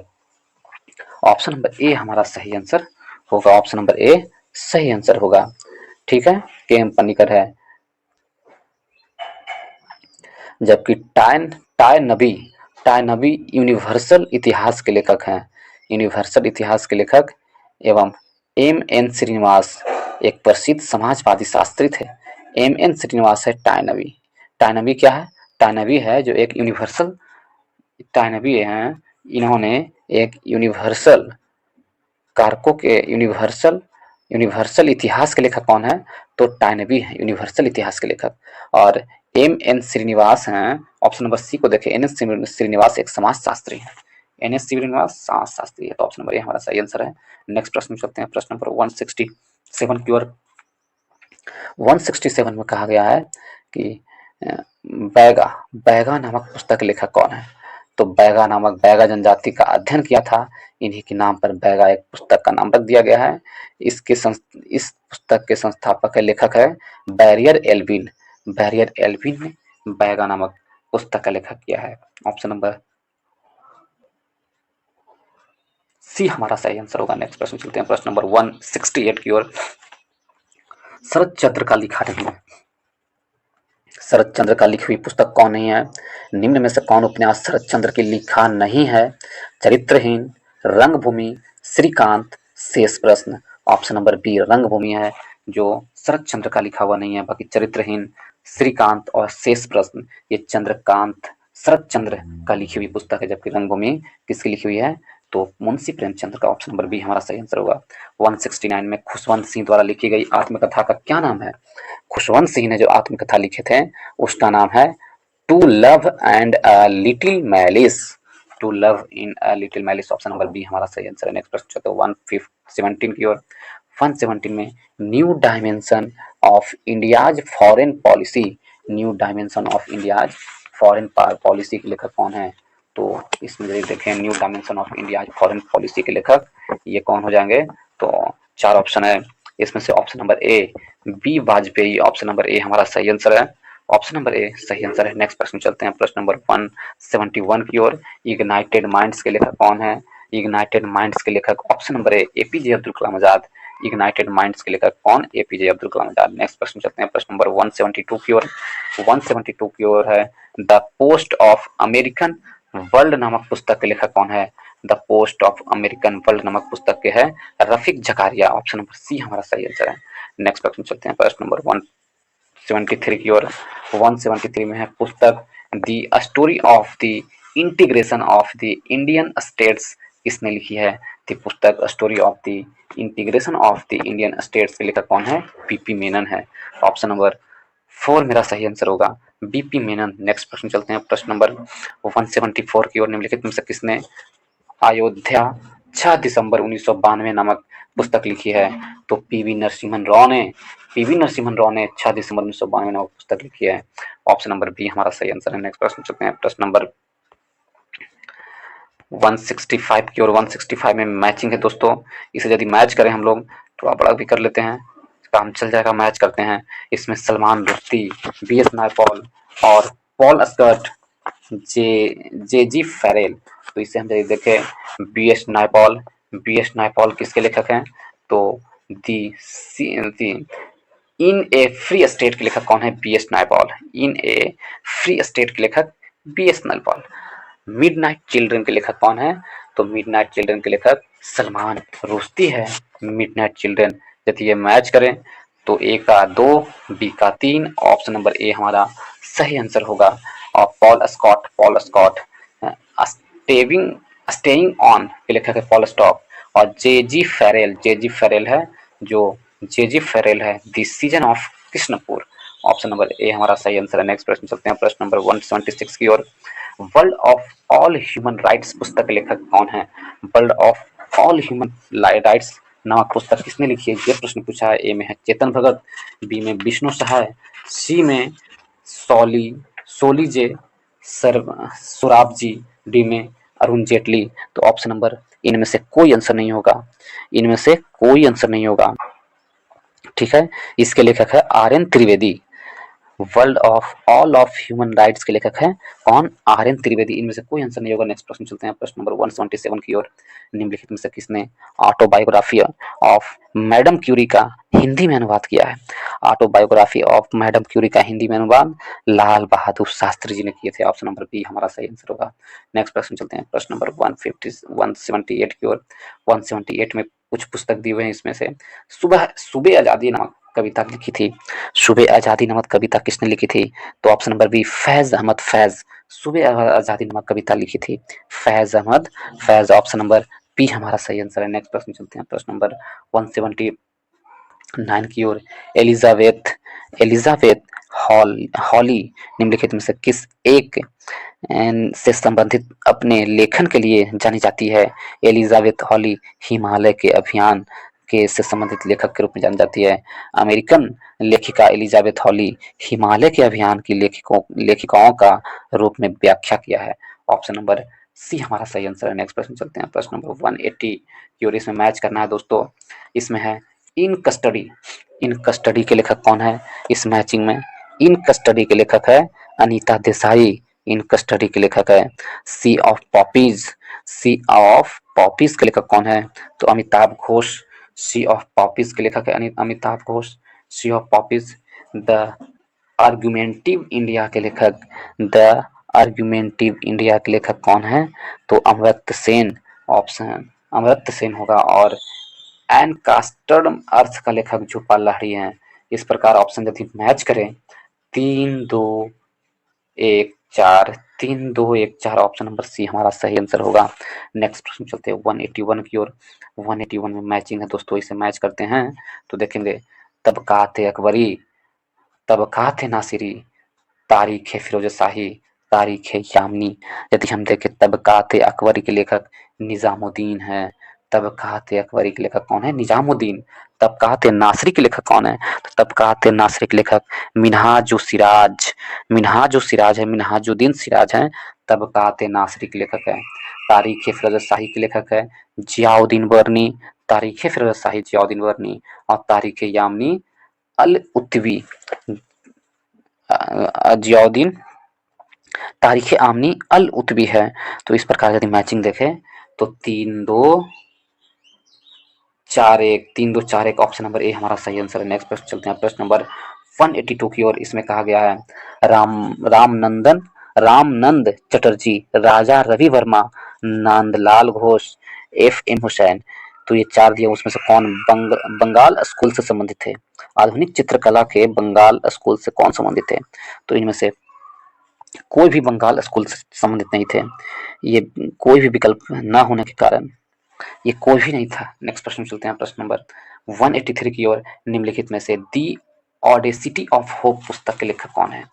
Option number A हमारा सही आंसर होगा। ऑप्शन नंबर ए सही आंसर होगा। ठीक है, के एम पन्निकर है। जबकि टाय नबी यूनिवर्सल इतिहास के लेखक हैं। यूनिवर्सल इतिहास के लेखक एवं एम एन श्रीनिवास एक प्रसिद्ध समाजवादी शास्त्री थे। एम एन श्रीनिवास है टाय नबी। टाय नबी क्या है? टाय नबी है जो एक यूनिवर्सल, टाय नबी हैं, इन्होंने एक यूनिवर्सल कारकों के यूनिवर्सल इतिहास के लेखक कौन है? तो टाय नबी है यूनिवर्सल इतिहास के लेखक। और एम एन श्रीनिवास हैं, ऑप्शन नंबर सी को देखें, एन एस श्रीनिवास एक समाज शास्त्री है। एन एस श्रीनिवास समाज शास्त्री है, तो ऑप्शन नंबर ए हमारा सही आंसर है। नेक्स्ट प्रश्न चलते हैं, प्रश्न नंबर 167 की ओर। 167 में कहा गया है कि बैगा बैगा नामक पुस्तक के लेखक कौन है? तो बैगा जनजाति का अध्ययन किया था, इन्हीं के नाम पर बैगा एक पुस्तक का नाम रख दिया गया है। इस पुस्तक के संस्थापक है, लेखक है बैरियर एल्विन। बैरियर एल्विन ने बैगा नामक पुस्तक का लेखक किया है। ऑप्शन नंबर सी हमारा सही आंसर होगा। नेक्स्ट प्रश्न चलते हैं, प्रश्न नंबर 168 की ओर। शरद चंद्र का लिखा नहीं है। शरद चंद्र का लिखी हुई पुस्तक कौन नहीं है? निम्न में से कौन उपन्यास शरद चंद्र की लिखा नहीं है? चरित्रहीन, रंगभूमि, श्रीकांत, शेष प्रश्न। ऑप्शन नंबर बी रंगभूमि है जो शरद चंद्र का लिखा हुआ नहीं है। बाकी चरित्रहीन, श्रीकांत और शेष प्रश्न ये चंद्रकांत शरद चंद्र का लिखी हुई पुस्तक है। जबकि रंगभूमि किसकी लिखी हुई है? तो मुंशी प्रेमचंद का। ऑप्शन नंबर बी हमारा सही आंसर होगा। 169 में खुशवंत सिंह द्वारा लिखी गई आत्मकथा का क्या नाम है? खुशवंत सिंह ने जो आत्मकथा लिखे थे उसका नाम है to love and a little malice. To love in a little malice. Option number B हमारा सही आंसर है। नेक्स्ट प्रश्न चलते हैं 117 की ओर। 117 में new dimension of India's foreign policy. New dimension of India's foreign policy के लेखक कौन है? तो इसमें यदि देखें new dimension of India's foreign policy के लेखक ये कौन हो जाएंगे? तो 4 ऑप्शन है, इसमें से option number A B Vajpayee. Option number A हमारा सही आंसर है। ऑप्शन नंबर ए सही आंसर है। नेक्स्ट प्रश्न चलते हैं, प्रश्न नंबर 171 की ओर। इग्नाइटेड माइंड्स के लेखक कौन है? इग्नाइटेड माइंड्स के लेखक ऑप्शन नंबर ए एपीजे अब्दुल कलाम आजाद। इग्नाइटेड माइंड्स के लेखक कौन? एपीजे अब्दुल कलाम आजाद। नेक्स्ट प्रश्न चलते हैं, प्रश्न नंबर 172 की ओर। 172 की ओर है the post of American world नामक पुस्तक के लेखक कौन है? The post of American world नामक पुस्तक के है Rafiq Zakaria. Option number C हमारा सही आंसर है। नेक्स्ट प्रश्न चलते हैं, प्रश्न नंबर 173 की ओर। 173 में है पुस्तक the story of the integration of the Indian states किसने लिखी है? द पुस्तक story of the integration of the Indian states के लेखक कौन है? पीपी मेनन है। ऑप्शन नंबर 4 मेरा सही आंसर होगा, बीपी मेनन। नेक्स्ट प्रश्न चलते हैं, प्रश्न नंबर 174 की ओर। निम्नलिखित में से किसने अयोध्या 6 दिसंबर 1992 नामक पुस्तक लिखी है? तो पीवी नरसिम्हन राव ने 6 दिसंबर 1992 नामक पुस्तक लिखी है। ऑप्शन नंबर बी हमारा सही आंसर है। नेक्स्ट प्रश्न चलते हैं, प्रश्न नंबर 165 की ओर। 165 में मैचिंग है दोस्तों, इसे यदि मैच करें हम लोग थोड़ा बड़ा भी कर लेते हैं, काम चल जाएगा। मैच करते हैं, इसमें सलमान रुश्दी, बी एस नायपॉल और पॉल स्कर्ट, जे जी फैरेल। तो इसे हम यदि देखें बी एस नायपॉल किसके लेखक हैं? तो दी इन ए फ्री स्टेट के लेखक कौन है? B S Naipaul. In a free state के लेखक B S Naipaul. Midnight children के लेखक कौन है? तो मिडनाइट चिल्ड्रन के लेखक सलमान रुश्दी है। मिडनाइट चिल्ड्रन यदि ये मैच करें तो ए का 2, बी का 3, ऑप्शन नंबर ए हमारा सही आंसर होगा। और पॉल स्कॉट स्टेइंग ऑन के लेखक है पॉल स्टॉक। और जे जी फेरेल है the season of Krishnapur. Option number A हमारा सही आंसर है। नेक्स्ट प्रश्न चलते हैं, प्रश्न नंबर 176 की ओर। World of all human rights पुस्तक के लेखक कौन है? World of all human rights नामक पुस्तक किसने लिखी है? ये प्रश्न पूछा है। ए में है चेतन भगत, बी में विष्णु सहाय, सी में सोलीजे सोराबजी, डी में अरुण जेटली। तो ऑप्शन नंबर इनमें से कोई आंसर नहीं होगा, इनमें से कोई आंसर नहीं होगा। ठीक है, इसके लेखक है RN Trivedi. World of all of human rights के लेखक हैं कौन? RN त्रिवेदी। इनमें से कोई आंसर नहीं होगा। नेक्स्ट प्रश्न चलते हैं, प्रश्न नंबर 177 की ओर। निम्नलिखित में से किसने ऑटोबायोग्राफी ऑफ मैडम क्यूरी का हिंदी में अनुवाद किया है? ऑटोबायोग्राफी ऑफ मैडम क्यूरी का हिंदी में अनुवाद लाल बहादुर शास्त्री जी ने किए थे। ऑप्शन नंबर बी हमारा सही आंसर होगा। नेक्स्ट प्रश्न चलते हैं, प्रश्न नंबर 178 की ओर। 178 में कुछ पुस्तक दी हुए हैं, इसमें से सुबह सुबह आजादी नामक कविता लिखी थी। सुबह आजादी नामक कविता किसने लिखी थी? तो option number B Faiz Ahmad Faiz. Subah Azadi नामक कविता लिखी थी Faiz Ahmad Faiz. Option number B हमारा सही आंसर है। नेक्स्ट प्रश्न चलते हैं, प्रश्न नंबर 179 की ओर। एलिजाबेथ एलिजाबेथ हॉली निम्नलिखित में से किस एक से संबंधित अपने लेखन के लिए जानी जाती है? एलिजाबेथ हॉली हिमालय के अभियान के से संबंधित लेखक के रूप में जानी जाती है। अमेरिकन लेखिका एलिजाबेथ हॉली हिमालय के अभियान की लेखिकाओं का रूप में व्याख्या किया है। ऑप्शन नंबर सी हमारा सही आंसर है। नेक्स्ट प्रश्न चलते हैं, प्रश्न नंबर 180 की ओर। इसमें मैच करना है दोस्तों। इसमें है इन कस्टडी। इन कस्टडी के लेखक कौन है? इस मैचिंग में इन कस्टडी के लेखक है अनीता देसाई। इन कस्टडी के लेखक है sea of poppies. Sea of poppies के लेखक कौन है? तो Amitabh Ghosh. Sea of poppies के लेखक है Amitabh Ghosh. Sea of poppies. The argumentative India के लेखक द आर्गुमेंटिव इंडिया के लेखक कौन है? तो अमर्त्य सेन। ऑप्शन अमर्त्य सेन होगा। और एनकास्टर्ड अर्थ का लेखक झूपा लाहिड़ी है। इस प्रकार ऑप्शन यदि मैच करें 3-2-1-4 3-2-1-4 ऑप्शन नंबर सी हमारा सही आंसर होगा। नेक्स्ट प्रश्न चलते हैं 181 की ओर। 181 में मैचिंग है दोस्तों, इसे मैच करते हैं तो देखेंगे तबकात अकबरी, तबकात नासिरी, तारीख फिरोज शाही, तारीख यामनी। यदि हम देखें तबकात अकबरी के लेखक निजामुद्दीन है। तबकात अकबरी के लेखक कौन है? निजामुद्दीन। तबकात नासरी के लेखक कौन है? तो तबकात नासरी के लेखक मिनहाजुल सिराज। मिनहाजुल सिराज है, मिनहाजुद्दीन सिराज है। तबकात नासरी के लेखक है। तारीख फिरोज शाही के लेखक है जियाउद्दीन बर्नी। तारीख फिरोज शाही जियाउद्दीन बर्नी। और तारीख यामनी अल उत्वी जियाउद्दीन। तारीख आमनी अल उत्वी है। तो इस प्रकार यदि मैचिंग देखें तो 3-2-4-1 ऑप्शन नंबर ए हमारा सही आंसर है। नेक्स्ट प्रश्न चलते हैं, प्रश्न नंबर 182 की ओर। इसमें कहा गया है रामनंद चटर्जी, राजा रवि वर्मा, नंदलाल घोष, FM हुसैन। तो ये 4 दिए, उसमें से कौन बंगाल स्कूल से संबंधित थे? आधुनिक चित्रकला के बंगाल स्कूल से कौन संबंधित थे? तो इनमें से कोई भी बंगाल स्कूल से संबंधित नहीं थे। ये कोई भी विकल्प न होने के कारण ये कोई भी नहीं था। नेक्स्ट प्रश्न चलते हैं, प्रश्न नंबर 183 की ओर। निम्नलिखित में से दी ऑडेसिटी ऑफ होप पुस्तक के लेखक कौन है?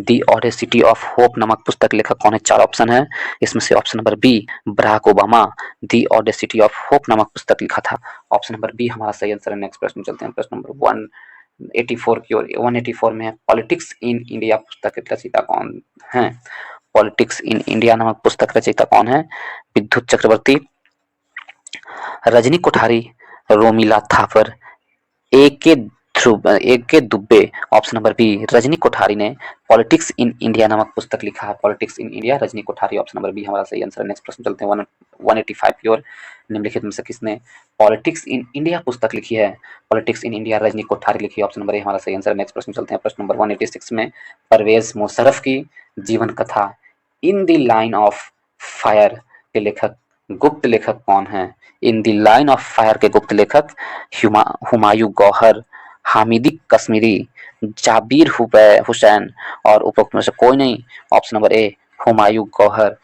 दी ऑडेसिटी ऑफ होप नामक पुस्तक के लेखक कौन है? 4 ऑप्शन है, इसमें से option number B Barack Obama. The audacity of hope नामक पुस्तक लिखा था। ऑप्शन नंबर बी हमारा सही आंसर है। नेक्स्ट प्रश्न चलते हैं, प्रश्न नंबर 184 की ओर। 184 में पॉलिटिक्स इन इंडिया पुस्तक के रचयिता कौन है? पॉलिटिक्स इन इंडिया नामक पुस्तक रचयिता कौन है? विद्युत चक्रवर्ती, Rajni Kothari, Romila Thapar, A K Dubey. Option number B Rajni Kothari ने पॉलिटिक्स इन इंडिया नामक पुस्तक लिखा है। Politics in India Rajni Kothari. Option number B हमारा सही आंसर है। नेक्स्ट प्रश्न चलते हैं 185 की ओर। निम्नलिखित में से किसने पॉलिटिक्स इन इंडिया पुस्तक लिखी है? Politics in India Rajni Kothari लिखी है। ऑप्शन नंबर ए हमारा सही आंसर है। नेक्स्ट प्रश्न चलते हैं, प्रश्न नंबर 186 में परवेज मुशर्रफ की जीवन कथा in the line of fire के लेखक गुप्त लेखक कौन है? In the line of fire के गुप्त लेखक हुमायूं गौहर, हामिदी कश्मीरी, जाबिर हुसैन और उपरोक्त में से कोई नहीं। Option number A Humayun Gauhar.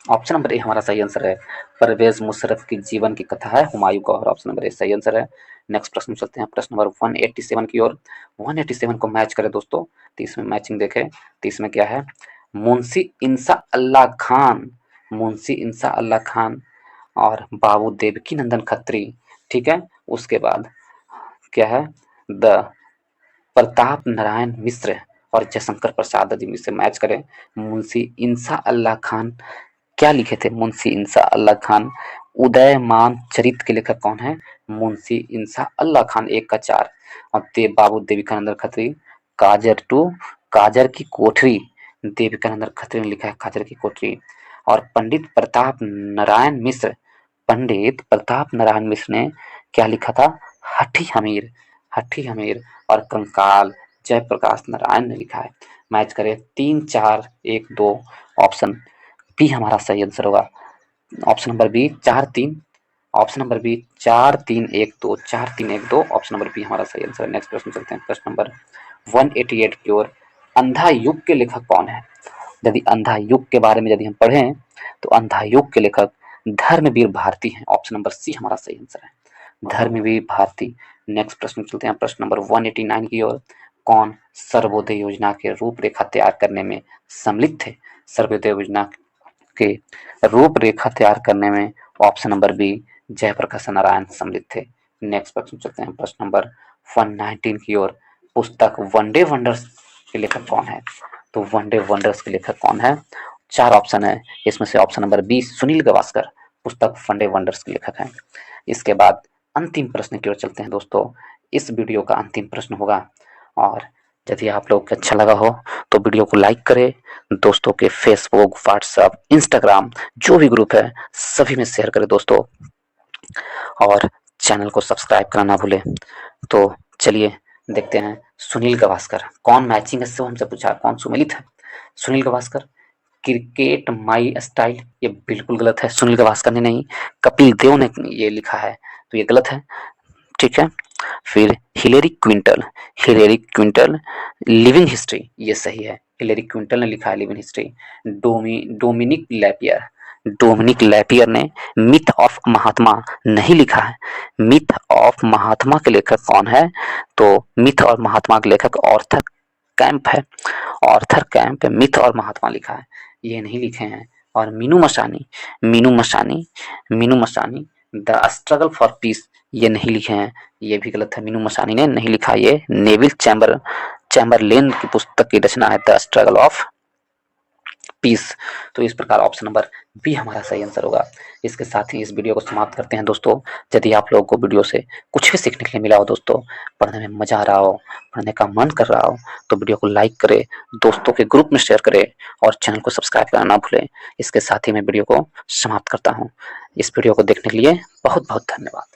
Option number A हमारा सही आंसर है। परवेज मुशर्रफ की जीवन की कथा है Humayun Gauhar. Option number A सही आंसर है। नेक्स्ट प्रश्न चलते हैं, प्रश्न नंबर 187 की ओर। 187 को मैच करें दोस्तों तो इसमें मैचिंग देखें तो इसमें क्या है? मुंशी इंसा अल्लाह खान, मुंशी इंसा अल्लाह खान और बाबू देवकी नंदन खत्री। ठीक है, उसके बाद क्या है? द प्रताप नारायण मिश्र और जयशंकर प्रसाद। यदि इसे मैच करें, मुंशी इंसा अल्लाह खान क्या लिखे थे? मुंशी इंसा अल्लाह खान उदयमान चरित के लेखक कौन है? मुंशी इंसा अल्लाह खान 1 का 4। और बाबू देविकानंद खत्री, काजर टू काजर की कोठरी, देविकानंद खत्री ने लिखा है काजर की कोठरी। और पंडित प्रताप नारायण मिश्र ने क्या लिखा था? हठी हमीर। और कंकाल जयप्रकाश नारायण ने लिखा है। मैच करें 3-4-1-2, ऑप्शन बी हमारा सही आंसर होगा। Option number B 4-3, option number B 4-3-1-2, 4-3-1-2, option number B हमारा सही आंसर है। नेक्स्ट प्रश्न चलते हैं, प्रश्न नंबर 188 की ओर। अंधा युग के लेखक कौन है? यदि अंधा युग के बारे में यदि हम पढ़ें तो अंधा युग के लेखक धर्मवीर भारती हैं। ऑप्शन नंबर सी हमारा सही आंसर है, धर्मवीर भारती। नेक्स्ट प्रश्न चलते हैं, प्रश्न नंबर 189 की ओर। कौन सर्वोदय योजना के रूपरेखा तैयार करने में सम्मिलित थे? सर्वोदय योजना के रूपरेखा तैयार करने में option number B Jayaprakash Narayan सम्मिलित थे। नेक्स्ट प्रश्न चलते हैं, प्रश्न नंबर 119 की ओर। पुस्तक वनडे वंडर्स के लेखक कौन है? तो वनडे वंडर्स के लेखक कौन है? 4 ऑप्शन है, इसमें से option number B Sunil Gavaskar पुस्तक वनडे वंडर्स के लेखक हैं। इसके बाद अंतिम प्रश्न की ओर चलते हैं दोस्तों। इस वीडियो का अंतिम प्रश्न होगा, और यदि आप लोग को अच्छा लगा हो तो वीडियो को लाइक करें, दोस्तों के फेसबुक, व्हाट्सएप, इंस्टाग्राम जो भी ग्रुप है सभी में शेयर करें दोस्तों, और चैनल को सब्सक्राइब करना ना भूलें। तो चलिए देखते हैं, सुनील गावस्कर कौन? मैचिंग है, हमसे पूछा कौन सुमेलित है? Sunil Gavaskar cricket my style, ये बिल्कुल गलत है, सुनील गावस्कर ने नहीं, कपिल देव ने ये लिखा है, तो ये गलत है, ठीक है। फिर हिलेरी क्विंटल लिविंग हिस्ट्री, ये सही है, हिलेरी क्विंटल ने लिखा है लिविंग हिस्ट्री। डोमिनिक लैपियर ने मिथ ऑफ महात्मा नहीं लिखा है। मिथ ऑफ महात्मा के लेखक कौन है? तो मिथ और महात्मा के लेखक ऑर्थर कैंप है। ऑर्थर कैंप मिथ और महात्मा लिखा है, ये नहीं लिखे हैं। और Meenu Masani the struggle for piece, ये नहीं लिखे हैं, ये भी गलत है, मीनू मसानी ने नहीं लिखा। ये नेविल चैम्बरलेन की पुस्तक की रचना है द स्ट्रगल ऑफ पीस। तो इस प्रकार ऑप्शन नंबर बी हमारा सही आंसर होगा। इसके साथ ही इस वीडियो को समाप्त करते हैं दोस्तों। यदि आप लोगों को वीडियो से कुछ भी सीखने के लिए मिला हो दोस्तों, पढ़ने में मजा आ रहा हो, पढ़ने का मन कर रहा हो, तो वीडियो को लाइक करें, दोस्तों के ग्रुप में शेयर करें, और चैनल को सब्सक्राइब करना ना भूलें। इसके साथ ही मैं वीडियो को समाप्त करता हूँ। इस वीडियो को देखने के लिए बहुत बहुत धन्यवाद।